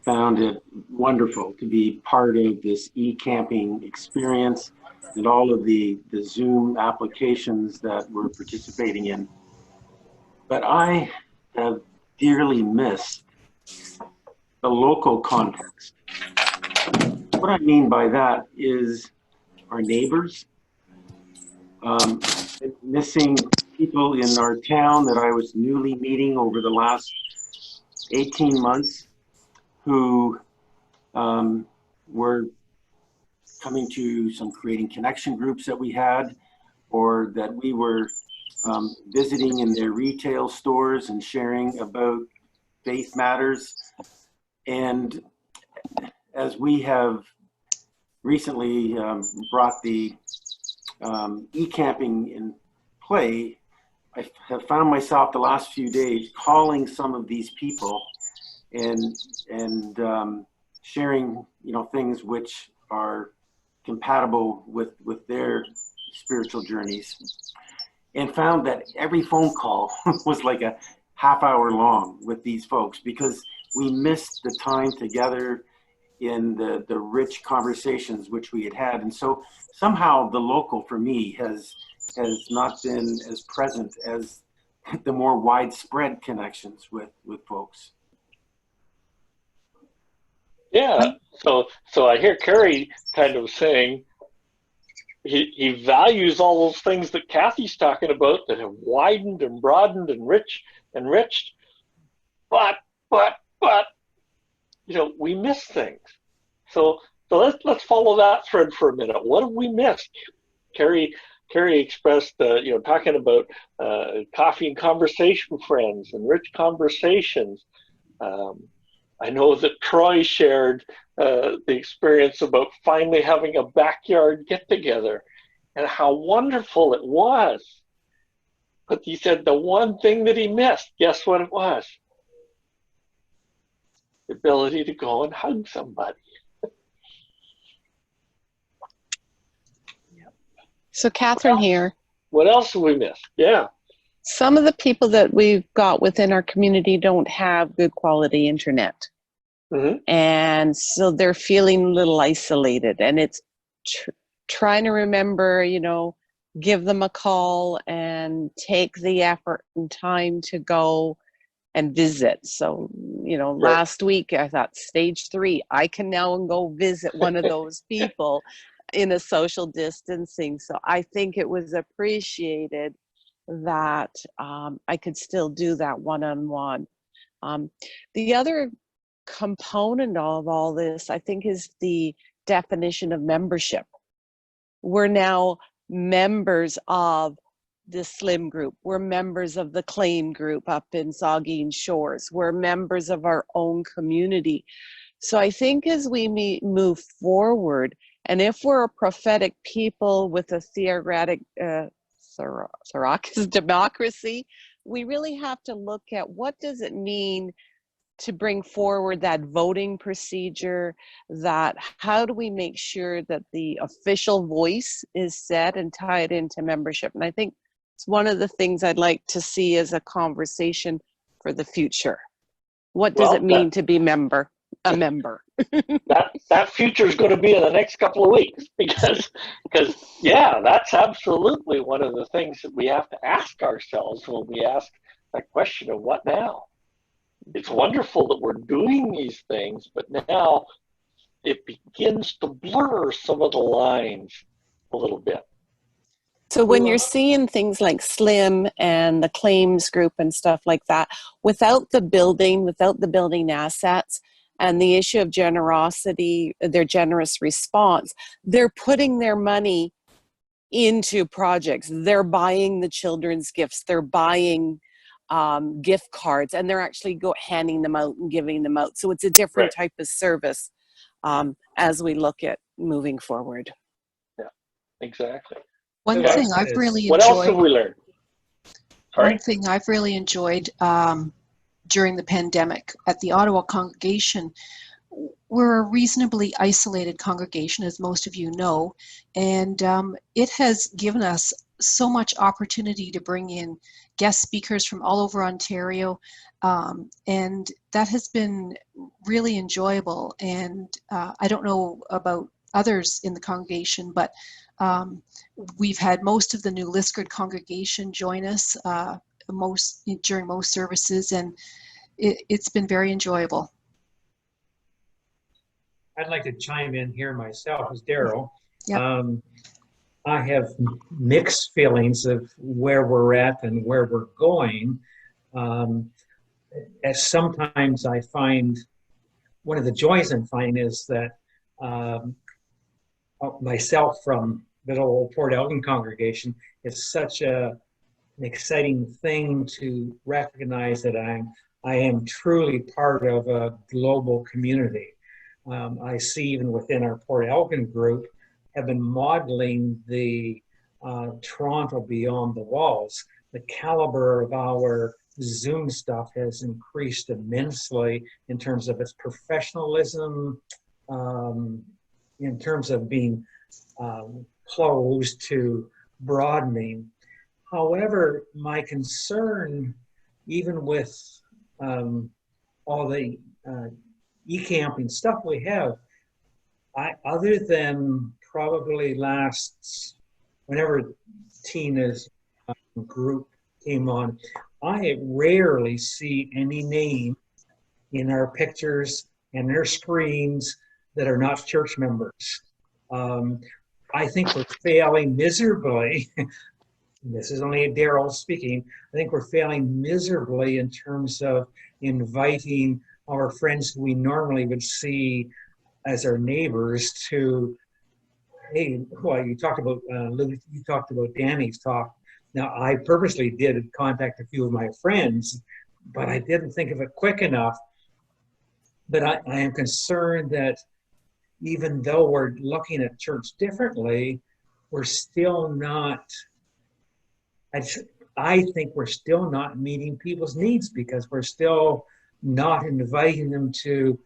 found it wonderful to be part of this eCamping experience and all of the Zoom applications that we're participating in. But I have dearly missed the local context. What I mean by that is our neighbors, missing people in our town that I was newly meeting over the last 18 months who were coming to some creating connection groups that we had, or that we were visiting in their retail stores and sharing about faith matters. And as we have recently brought the eCamping in play, I have found myself the last few days calling some of these people and sharing, things which are compatible with their spiritual journeys, and found that every phone call was like a half-hour long with these folks, because we missed the time together in the rich conversations which we had had. And so somehow the local for me has not been as present as the more widespread connections with folks. Yeah, so I hear Kerry kind of saying he values all those things that Kathy's talking about that have widened and broadened and enriched, but we miss things. So let's follow that thread for a minute. What have we missed? Kerry expressed, talking about coffee and conversation friends and rich conversations. I know that Troy shared the experience about finally having a backyard get-together and how wonderful it was. But he said the one thing that he missed, guess what it was? The ability to go and hug somebody. So Catherine here. What else have we missed? Yeah. Some of the people that we've got within our community don't have good quality internet. Mm-hmm. And so they're feeling a little isolated, and it's trying to remember, you know, give them a call and take the effort and time to go and visit. So, you know, Right. last week I thought stage 3, I can now go visit one of those people in a social distancing. So I think it was appreciated that I could still do that one-on-one. The other component of all this, I think, is the definition of membership. We're now members of the Slim group. We're members of the Claim group up in Saugeen Shores. We're members of our own community. So I think as we move forward, and if we're a prophetic people with a theocratic democracy, we really have to look at what does it mean to bring forward that voting procedure, that how do we make sure that the official voice is set and tied into membership. And I think it's one of the things I'd like to see as a conversation for the future. What does it mean to be a member? That future is going to be in the next couple of weeks because yeah, that's absolutely one of the things that we have to ask ourselves when we ask that question of what now. It's wonderful that we're doing these things, but now it begins to blur some of the lines a little bit. So when you're seeing things like Slim and the Claims group and stuff like that, without the building assets and the issue of generosity, their generous response, they're putting their money into projects. They're buying the children's gifts. They're buying gift cards, and they're actually handing them out and giving them out. So it's a different type of service as we look at moving forward. Yeah, exactly. One thing I've really enjoyed. What else have we learned? One thing I've really enjoyed during the pandemic at the Ottawa congregation, we're a reasonably isolated congregation, as most of you know, and it has given us so much opportunity to bring in guest speakers from all over Ontario, and that has been really enjoyable. And I don't know about others in the congregation, but we've had most of the New Liskeard congregation join us during most services, and it's been very enjoyable. I'd like to chime in here myself as Daryl. Yep. I have mixed feelings of where we're at and where we're going. As sometimes I find, one of the joys I'm finding is that myself from the old Port Elgin congregation, it's such an exciting thing to recognize that I am truly part of a global community. I see even within our Port Elgin group have been modeling the Toronto Beyond the Walls. The caliber of our Zoom stuff has increased immensely in terms of its professionalism, in terms of being closed to broadening. However, my concern, even with all the eCamping stuff we have, other than probably whenever Tina's group came on, I rarely see any name in our pictures and their screens that are not church members. I think we're failing miserably. This is only Daryl speaking. I think we're failing miserably in terms of inviting our friends who we normally would see as our neighbors to, hey, well, you talked about Lew, you talked about Danny's talk. Now, I purposely did contact a few of my friends, but I didn't think of it quick enough. But I am concerned that even though we're looking at church differently, we're still not, I think we're still not meeting people's needs because we're still not inviting them to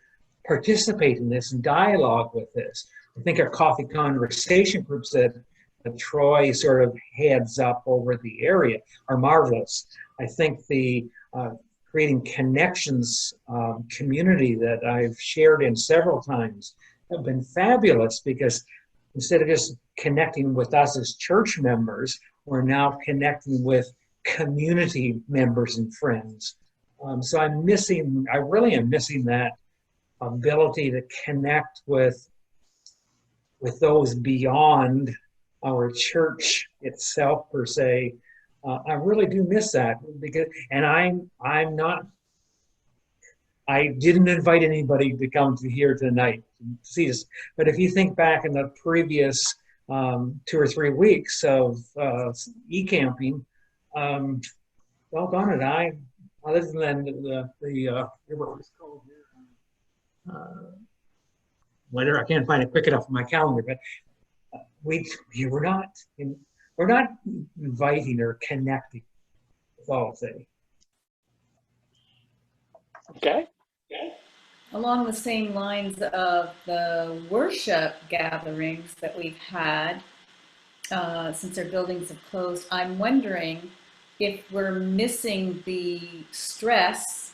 participate in this and dialogue with this. I think our coffee conversation groups that Troy sort of heads up over the area are marvelous. I think the creating connections community that I've shared in several times have been fabulous, because instead of just connecting with us as church members, we're now connecting with community members and friends. So I really am missing that ability to connect with those beyond our church itself per se. I really do miss that, because, and I didn't invite anybody to come to here tonight to see us. But if you think back in the previous 2 or 3 weeks of eCamping, doggone it, other than whether I can't find it quick enough on my calendar, but we're not inviting or connecting. That's all I'll say. Okay. Along the same lines of the worship gatherings that we've had since our buildings have closed, I'm wondering if we're missing the stress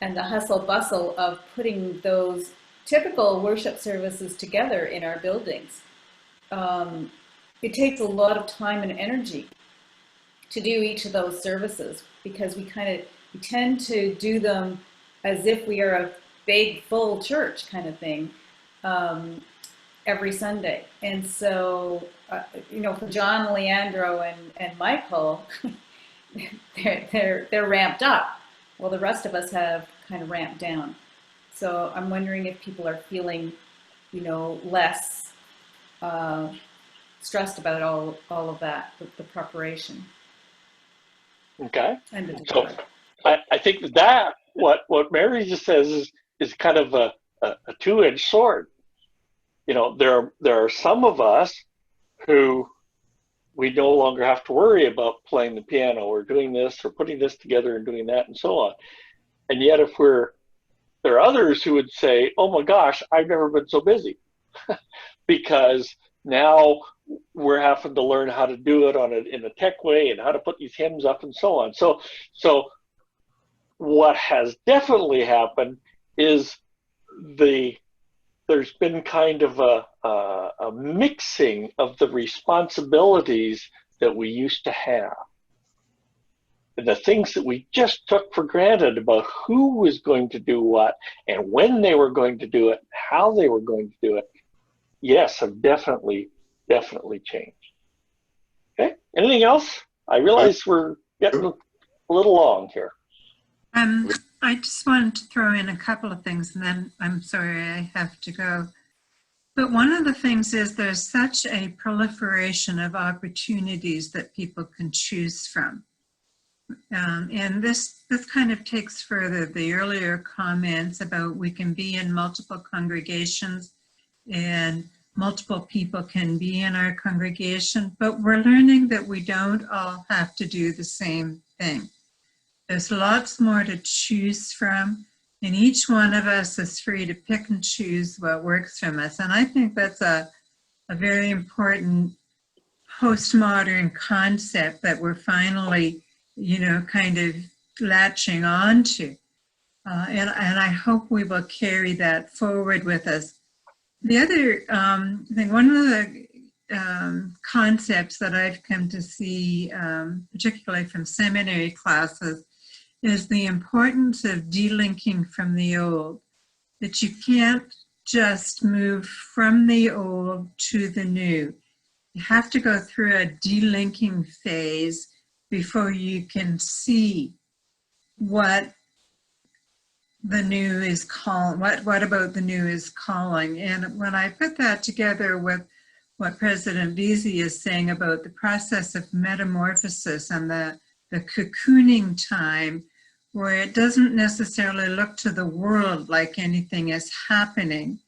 and the hustle bustle of putting those typical worship services together in our buildings. It takes a lot of time and energy to do each of those services, because we tend to do them as if we are a big full church kind of thing every Sunday. And so, for John, Leandro, and Michael, they're ramped up. Well, the rest of us have kind of ramped down. So I'm wondering if people are feeling, less stressed about all of that, the preparation. Okay. And the So I think that what Mary just says is kind of a two-edged sword. There are some of us who we no longer have to worry about playing the piano or doing this or putting this together and doing that and so on. And yet there are others who would say, oh my gosh, I've never been so busy because now we're having to learn how to do it in a tech way and how to put these hymns up and so on. So what has definitely happened is there's been kind of a mixing of the responsibilities that we used to have. And the things that we just took for granted about who was going to do what and when they were going to do it, how they were going to do it, yes, have definitely changed. Okay, anything else? I realize we're getting a little long here. I just wanted to throw in a couple of things, and then I'm sorry I have to go. But one of the things is there's such a proliferation of opportunities that people can choose from. And this kind of takes further the earlier comments about we can be in multiple congregations and multiple people can be in our congregation, but we're learning that we don't all have to do the same thing. There's lots more to choose from, and each one of us is free to pick and choose what works from us. And I think that's a very important postmodern concept that we're finally, kind of latching on to. And I hope we will carry that forward with us. The other thing, one of the concepts that I've come to see, particularly from seminary classes, is the importance of delinking from the old. That you can't just move from the old to the new. You have to go through a delinking phase before you can see what the new is calling, what about the new is calling. And when I put that together with what President Veazey is saying about the process of metamorphosis and the cocooning time where it doesn't necessarily look to the world like anything is happening,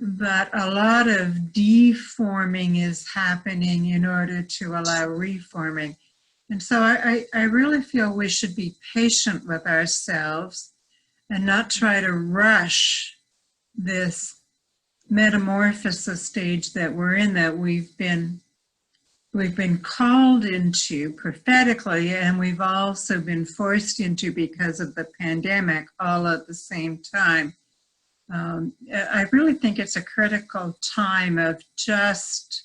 but a lot of deforming is happening in order to allow reforming. And so I really feel we should be patient with ourselves and not try to rush this metamorphosis stage that we're in, that we've been called into prophetically, and we've also been forced into because of the pandemic all at the same time. I really think it's a critical time of just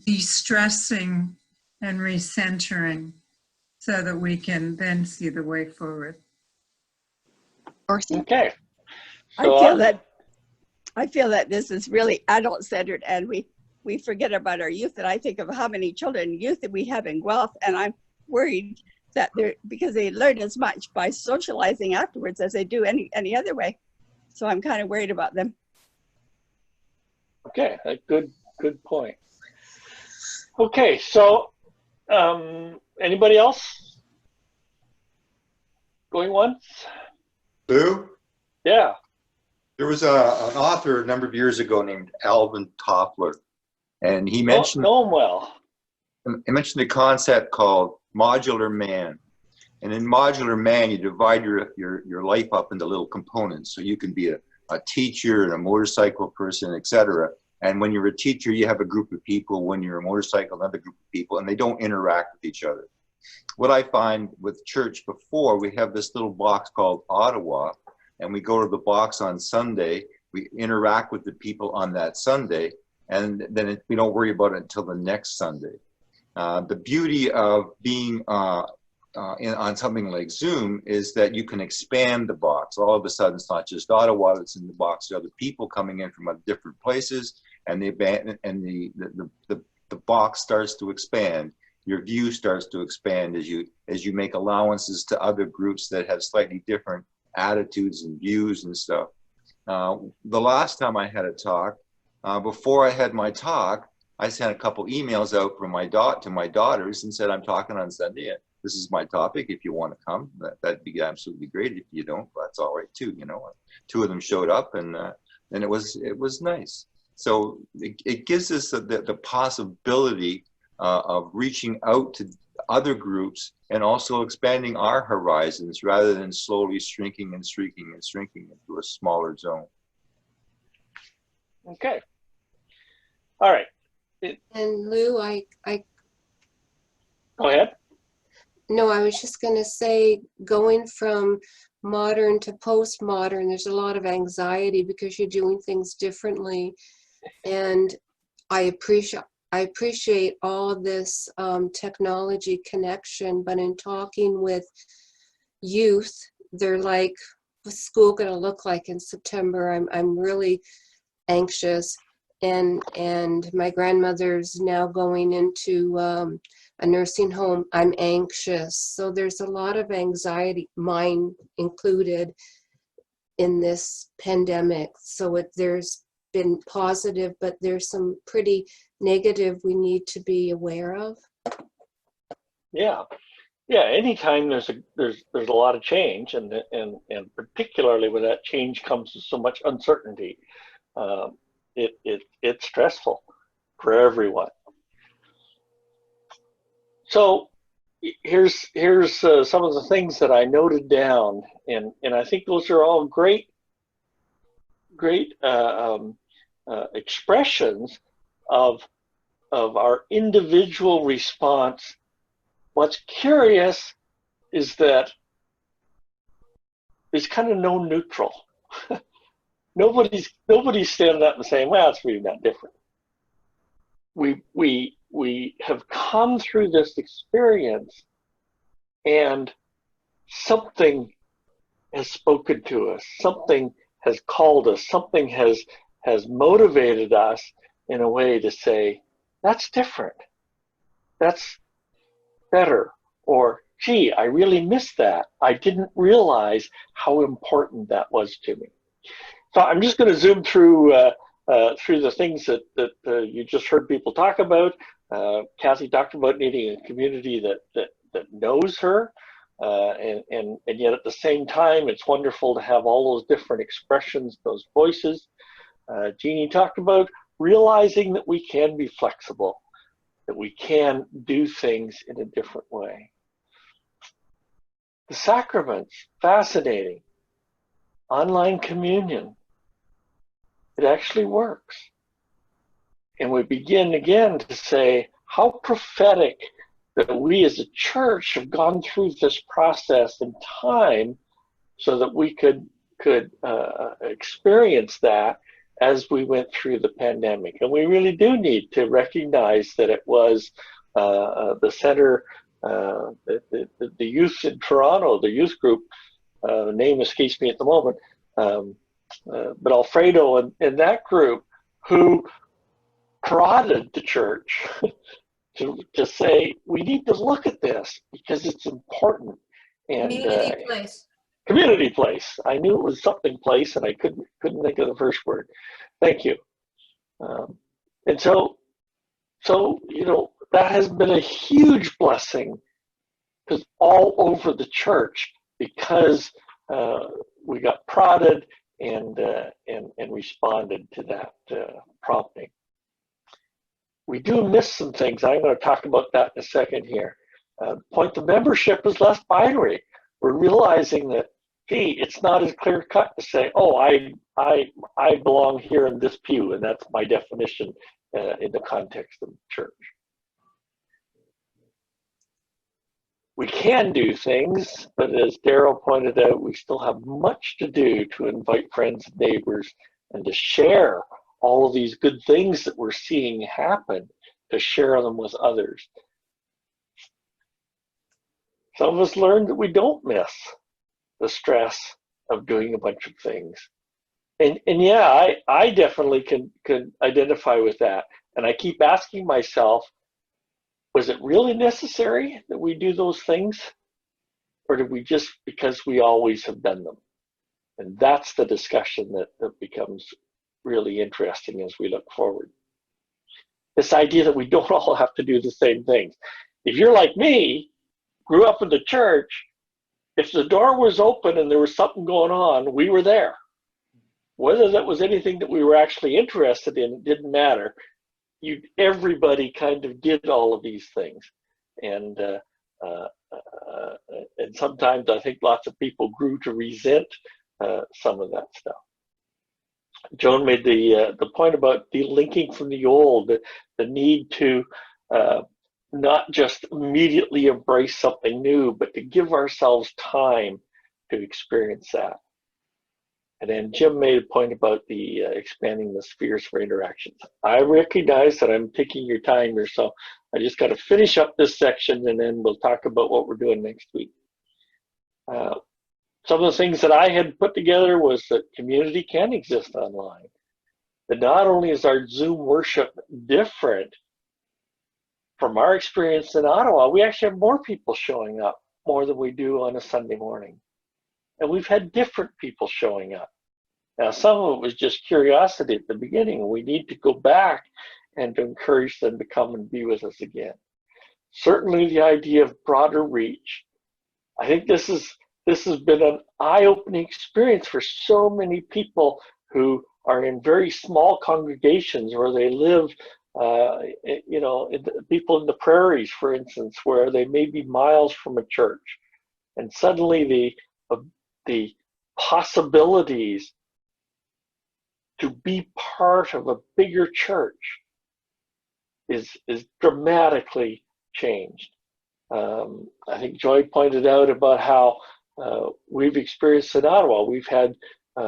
de-stressing and recentering so that we can then see the way forward. Okay. I feel that this is really adult-centered, and we forget about our youth. And I think of how many children and youth that we have in Guelph, and I'm worried that because they learn as much by socializing afterwards as they do any other way. So I'm kind of worried about them. Okay, a good point. Okay, so anybody else going once? Lou? Yeah. There was an author a number of years ago named Alvin Toffler, and he mentioned know him well. He mentioned a concept called Modular Man. And in Modular Man, you divide your life up into little components. So you can be a teacher and a motorcycle person, etc. And when you're a teacher, you have a group of people. When you're a motorcycle, another group of people, and they don't interact with each other. What I find with church before, we have this little box called Ottawa, and we go to the box on Sunday. We interact with the people on that Sunday, and then we don't worry about it until the next Sunday. The beauty of being on something like Zoom is that you can expand the box. All of a sudden, it's not just Ottawa that's in the box. There are other people coming in from different places, and the box starts to expand. Your view starts to expand as you make allowances to other groups that have slightly different attitudes and views and stuff. The last time I had a talk, before I had my talk, I sent a couple emails out from to my daughters and said, I'm talking on Sunday. This is my topic. If you want to come, that'd be absolutely great. If you don't, that's all right too. You know, two of them showed up, and it was nice. So it gives us the possibility of reaching out to other groups and also expanding our horizons rather than slowly shrinking and shrinking and shrinking into a smaller zone. Okay. All right. And Lou, I go ahead. No, I was just going to say, going from modern to postmodern, there's a lot of anxiety because you're doing things differently. And I appreciate all this technology connection, but in talking with youth, they're like, what's school going to look like in September? I'm really anxious. And my grandmother's now going into a nursing home. I'm anxious. So there's a lot of anxiety, mine included, in this pandemic. So there's been positive, but there's some pretty negative we need to be aware of. Yeah. Anytime there's a lot of change, and particularly when that change comes with so much uncertainty, it's stressful for everyone. So here's some of the things that I noted down, and I think those are all great expressions of our individual response. What's curious is that there's kind of no neutral. Nobody's standing up and saying, well, it's really not different. We have come through this experience, and something has spoken to us, something has called us, something has motivated us in a way to say, that's different, that's better, or gee, I really missed that. I didn't realize how important that was to me. So I'm just going to zoom through the things that you just heard people talk about. Kathy talked about needing a community that knows her. And yet at the same time, it's wonderful to have all those different expressions, those voices. Jeannie talked about realizing that we can be flexible, that we can do things in a different way. The sacraments, fascinating. Online communion, it actually works. And we begin again to say how prophetic that we as a church have gone through this process in time so that we could experience that as we went through the pandemic. And we really do need to recognize that it was the center, the youth in Toronto, the youth group, name escapes me at the moment, but Alfredo and that group who prodded the church to say, we need to look at this because it's important. And Community place. Community place. I knew it was something place, and I couldn't think of the first word. Thank you. And so that has been a huge blessing because all over the church, because we got prodded and responded to that prompting. We do miss some things. I'm going to talk about that in a second here. Point the membership is less binary. We're realizing that, hey, it's not as clear cut to say, oh, I belong here in this pew, and that's my definition in the context of the church. We can do things, but as Daryl pointed out, we still have much to do to invite friends and neighbors and to share all of these good things that we're seeing happen, to share them with others. Some of us learned that we don't miss the stress of doing a bunch of things. And yeah, I definitely can identify with that. And I keep asking myself, was it really necessary that we do those things? Or did we just because we always have done them? And that's the discussion that becomes really interesting as we look forward. This idea that we don't all have to do the same things. If you're like me, grew up in the church, if the door was open and there was something going on, we were there. Whether that was anything that we were actually interested in, it didn't matter. Everybody kind of did all of these things. And sometimes I think lots of people grew to resent some of that stuff. Joan made the point about delinking from the old, the need to not just immediately embrace something new, but to give ourselves time to experience that. And then Jim made a point about the expanding the spheres for interactions. I recognize that I'm taking your time here, so I just got to finish up this section and then we'll talk about what we're doing next week. Some of the things that I had put together was that community can exist online. That not only is our Zoom worship different from our experience in Ottawa, we actually have more people showing up, more than we do on a Sunday morning. And we've had different people showing up. Now, some of it was just curiosity at the beginning. We need to go back and to encourage them to come and be with us again. Certainly the idea of broader reach. I think this has been an eye-opening experience for so many people who are in very small congregations where they live, people in the prairies, for instance, where they may be miles from a church. And suddenly the possibilities to be part of a bigger church is dramatically changed. I think Joy pointed out about how we've experienced in Ottawa. We've had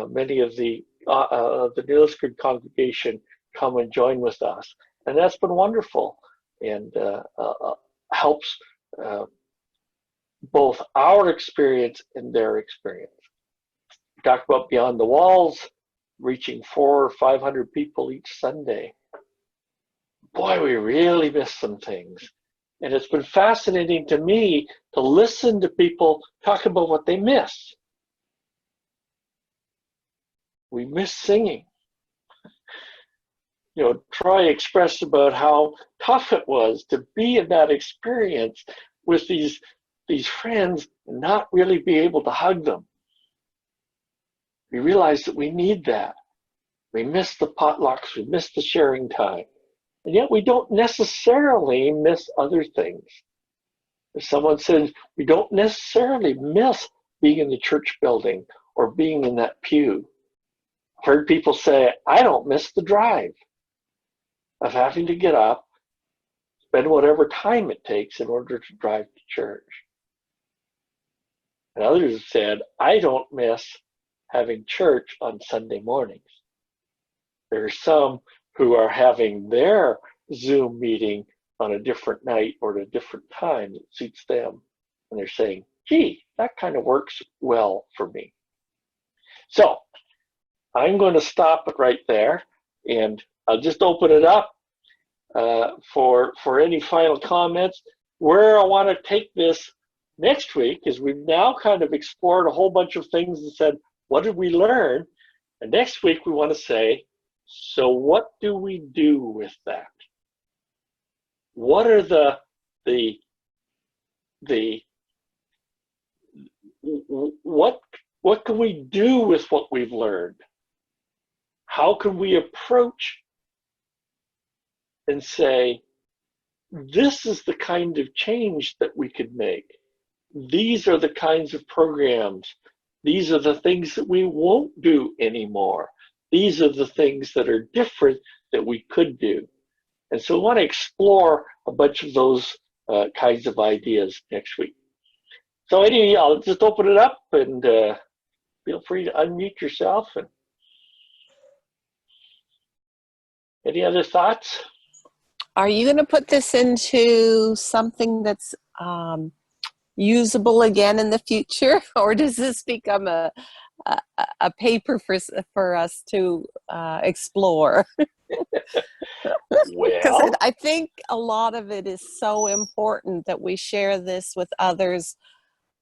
many of the Nilisquid congregation come and join with us, and that's been wonderful and helps both our experience and their experience. We talked about Beyond the Walls, reaching 400 or 500 people each Sunday. Boy, we really missed some things. And it's been fascinating to me to listen to people talk about what they miss. We miss singing. Troy expressed about how tough it was to be in that experience with these these friends and not really be able to hug them. We realize that we need that. We miss the potlucks, we miss the sharing time. And yet we don't necessarily miss other things. If someone says we don't necessarily miss being in the church building or being in that pew. I've heard people say, I don't miss the drive of having to get up, spend whatever time it takes in order to drive to church. And others have said, I don't miss having church on Sunday mornings. There are some who are having their Zoom meeting on a different night or at a different time that suits them. And they're saying, gee, that kind of works well for me. So I'm going to stop it right there, and I'll just open it up for any final comments. Where I want to take this next week is we've now kind of explored a whole bunch of things and said, what did we learn? And next week we want to say, so what do we do with that? What are what can we do with what we've learned? How can we approach and say, this is the kind of change that we could make. These are the kinds of programs. These are the things that we won't do anymore. These are the things that are different that we could do. And so we want to explore a bunch of those kinds of ideas next week. So anyway, I'll just open it up and feel free to unmute yourself. And any other thoughts? Are you going to put this into something that's usable again in the future, or does this become a paper for us to explore? Because I think a lot of it is so important that we share this with others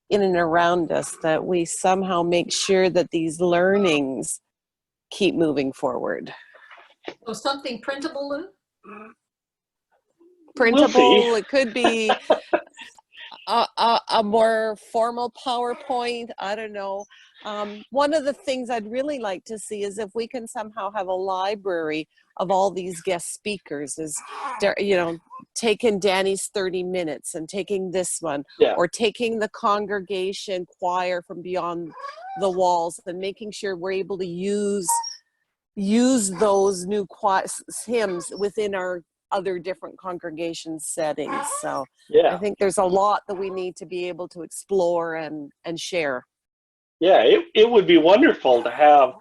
in and around us, that we somehow make sure that these learnings keep moving forward. So something printable, Lou? Printable, We'll see. it could be a more formal PowerPoint, I don't know. One of the things I'd really like to see is if we can somehow have a library of all these guest speakers, is, you know, taking Danny's 30 minutes and taking this one, or taking the congregation choir from beyond the walls and making sure we're able to use those new hymns within our other different congregation settings. So I think there's a lot that we need to be able to explore and share. Yeah, it would be wonderful to have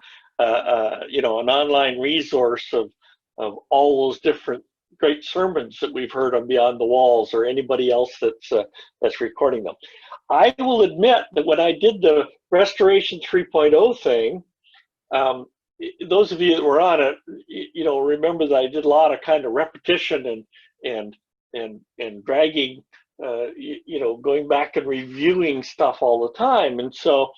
you know, an online resource of all those different great sermons that we've heard on Beyond the Walls, or anybody else that's recording them. I will admit that when I did the Restoration 3.0 thing, those of you that were on it, you know, remember that I did a lot of kind of repetition and dragging, you know, going back and reviewing stuff all the time. And so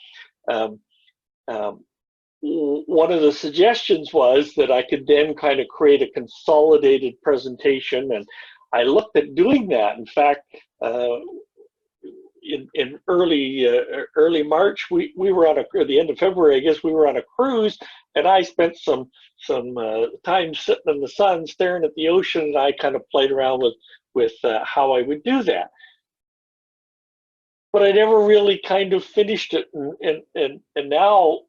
one of the suggestions was that I could then kind of create a consolidated presentation, and I looked at doing that. In fact, in early March, we were on or the end of February, I guess, we were on a cruise, and I spent some time sitting in the sun staring at the ocean, and I kind of played around with how I would do that. But I never really kind of finished it, and now,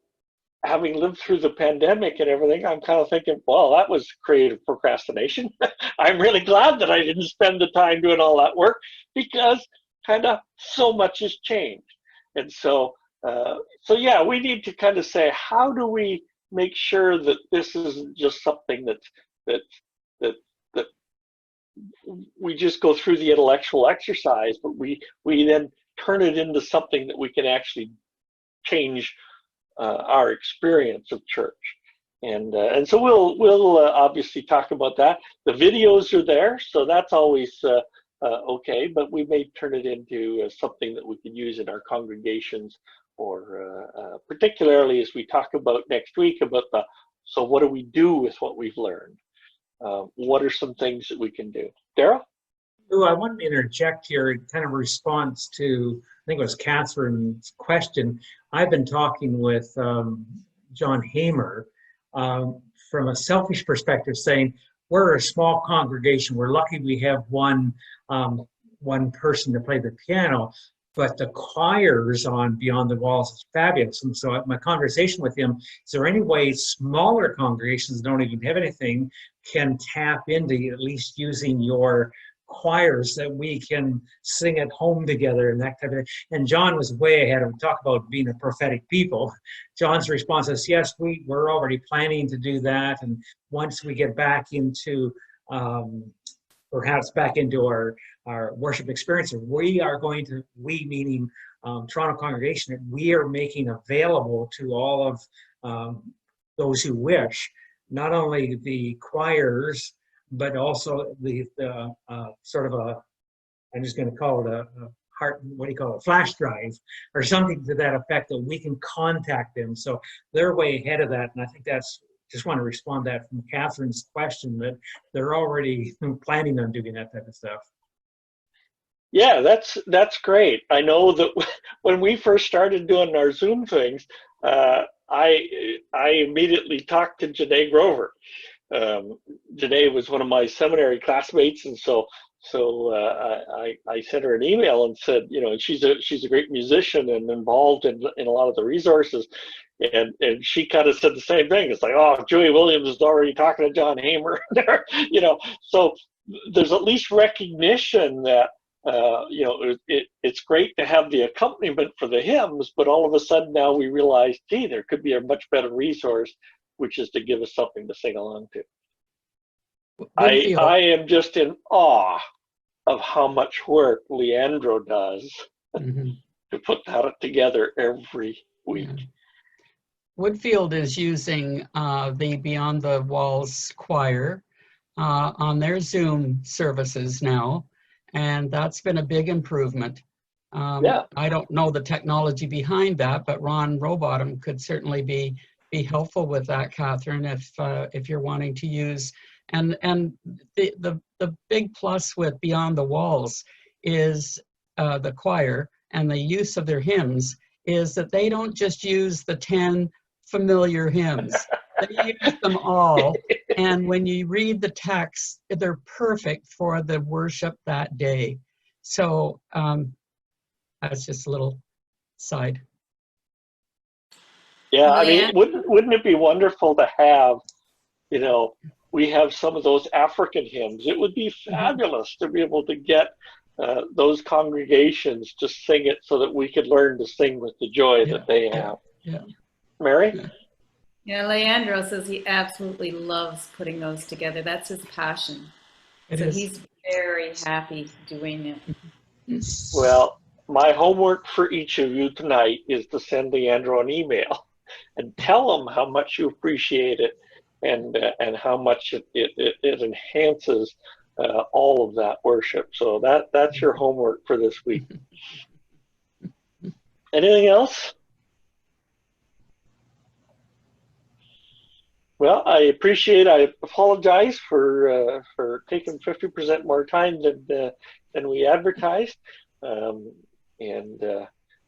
having lived through the pandemic and everything, I'm kind of thinking, well, that was creative procrastination. I'm really glad that I didn't spend the time doing all that work, because kind of so much has changed. And so yeah, we need to kind of say, how do we make sure that this isn't just something that we just go through the intellectual exercise, but we then turn it into something that we can actually change our experience of church. And so we'll obviously talk about that. The videos are there, so that's always okay, but we may turn it into something that we can use in our congregations, or particularly as we talk about next week about so what do we do with what we've learned? What are some things that we can do? Daryl? Lou, I wanted to interject here in kind of response to, I think it was Catherine's question. I've been talking with John Hamer from a selfish perspective, saying we're a small congregation. We're lucky we have one person to play the piano, but the choirs on Beyond the Walls is fabulous. And so my conversation with him, is there any way smaller congregations that don't even have anything can tap into at least using your choirs that we can sing at home together and that type of thing? And John was way ahead of him. Talk about being a prophetic people. John's response is, yes, we're already planning to do that. And once we get back into, perhaps back into our worship experience, we are going to, we meaning Toronto congregation, we are making available to all of those who wish, not only the choirs, but also the sort of a, I'm just going to call it a heart, what do you call it, flash drive or something to that effect, that we can contact them. So they're way ahead of that. And I think that's, just want to respond to that from Catherine's question, that they're already planning on doing that type of stuff. Yeah, that's great. I know that when we first started doing our Zoom things, I immediately talked to Janae Grover. Janae was one of my seminary classmates, and so I sent her an email and said, you know, she's a great musician and involved in a lot of the resources, and she kind of said the same thing. It's like, oh, Joey Williams is already talking to John Hamer there, you know. So there's at least recognition that you know, it's great to have the accompaniment for the hymns, but all of a sudden now we realize, gee, there could be a much better resource, which is to give us something to sing along to. I am just in awe of how much work Leandro does to put that together every week. Yeah. Woodfield is using the Beyond the Walls choir on their Zoom services now, and that's been a big improvement. I don't know the technology behind that, but Ron Rowbottom could certainly be helpful with that, Catherine, if you're wanting to use. And the big plus with Beyond the Walls is the choir and the use of their hymns is that they don't just use the 10 familiar hymns. They use them all. And when you read the text, they're perfect for the worship that day. So that's just a little side. Yeah, I mean, wouldn't it be wonderful to have, you know, we have some of those African hymns. It would be fabulous to be able to get those congregations to sing it so that we could learn to sing with the joy that they have. Yeah. Mary? Yeah, Leandro says he absolutely loves putting those together. That's his passion. He's very happy doing it. Well, my homework for each of you tonight is to send Leandro an email and tell him how much you appreciate it and how much it enhances all of that worship. So that's your homework for this week. Anything else? Well, I apologize for taking 50% more time than we advertised. And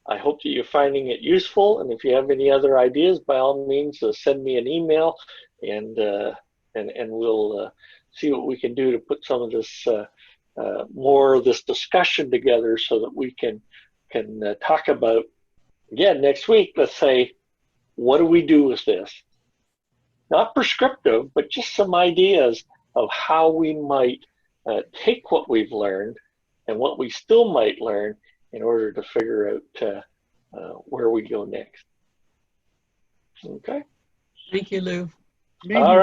I hope that you're finding it useful. And if you have any other ideas, by all means, send me an email, and we'll see what we can do to put some of this more of this discussion together, so that we can talk about, again, next week. Let's say, what do we do with this? Not prescriptive, but just some ideas of how we might take what we've learned and what we still might learn in order to figure out where we go next. Okay. Thank you, Lou. All right.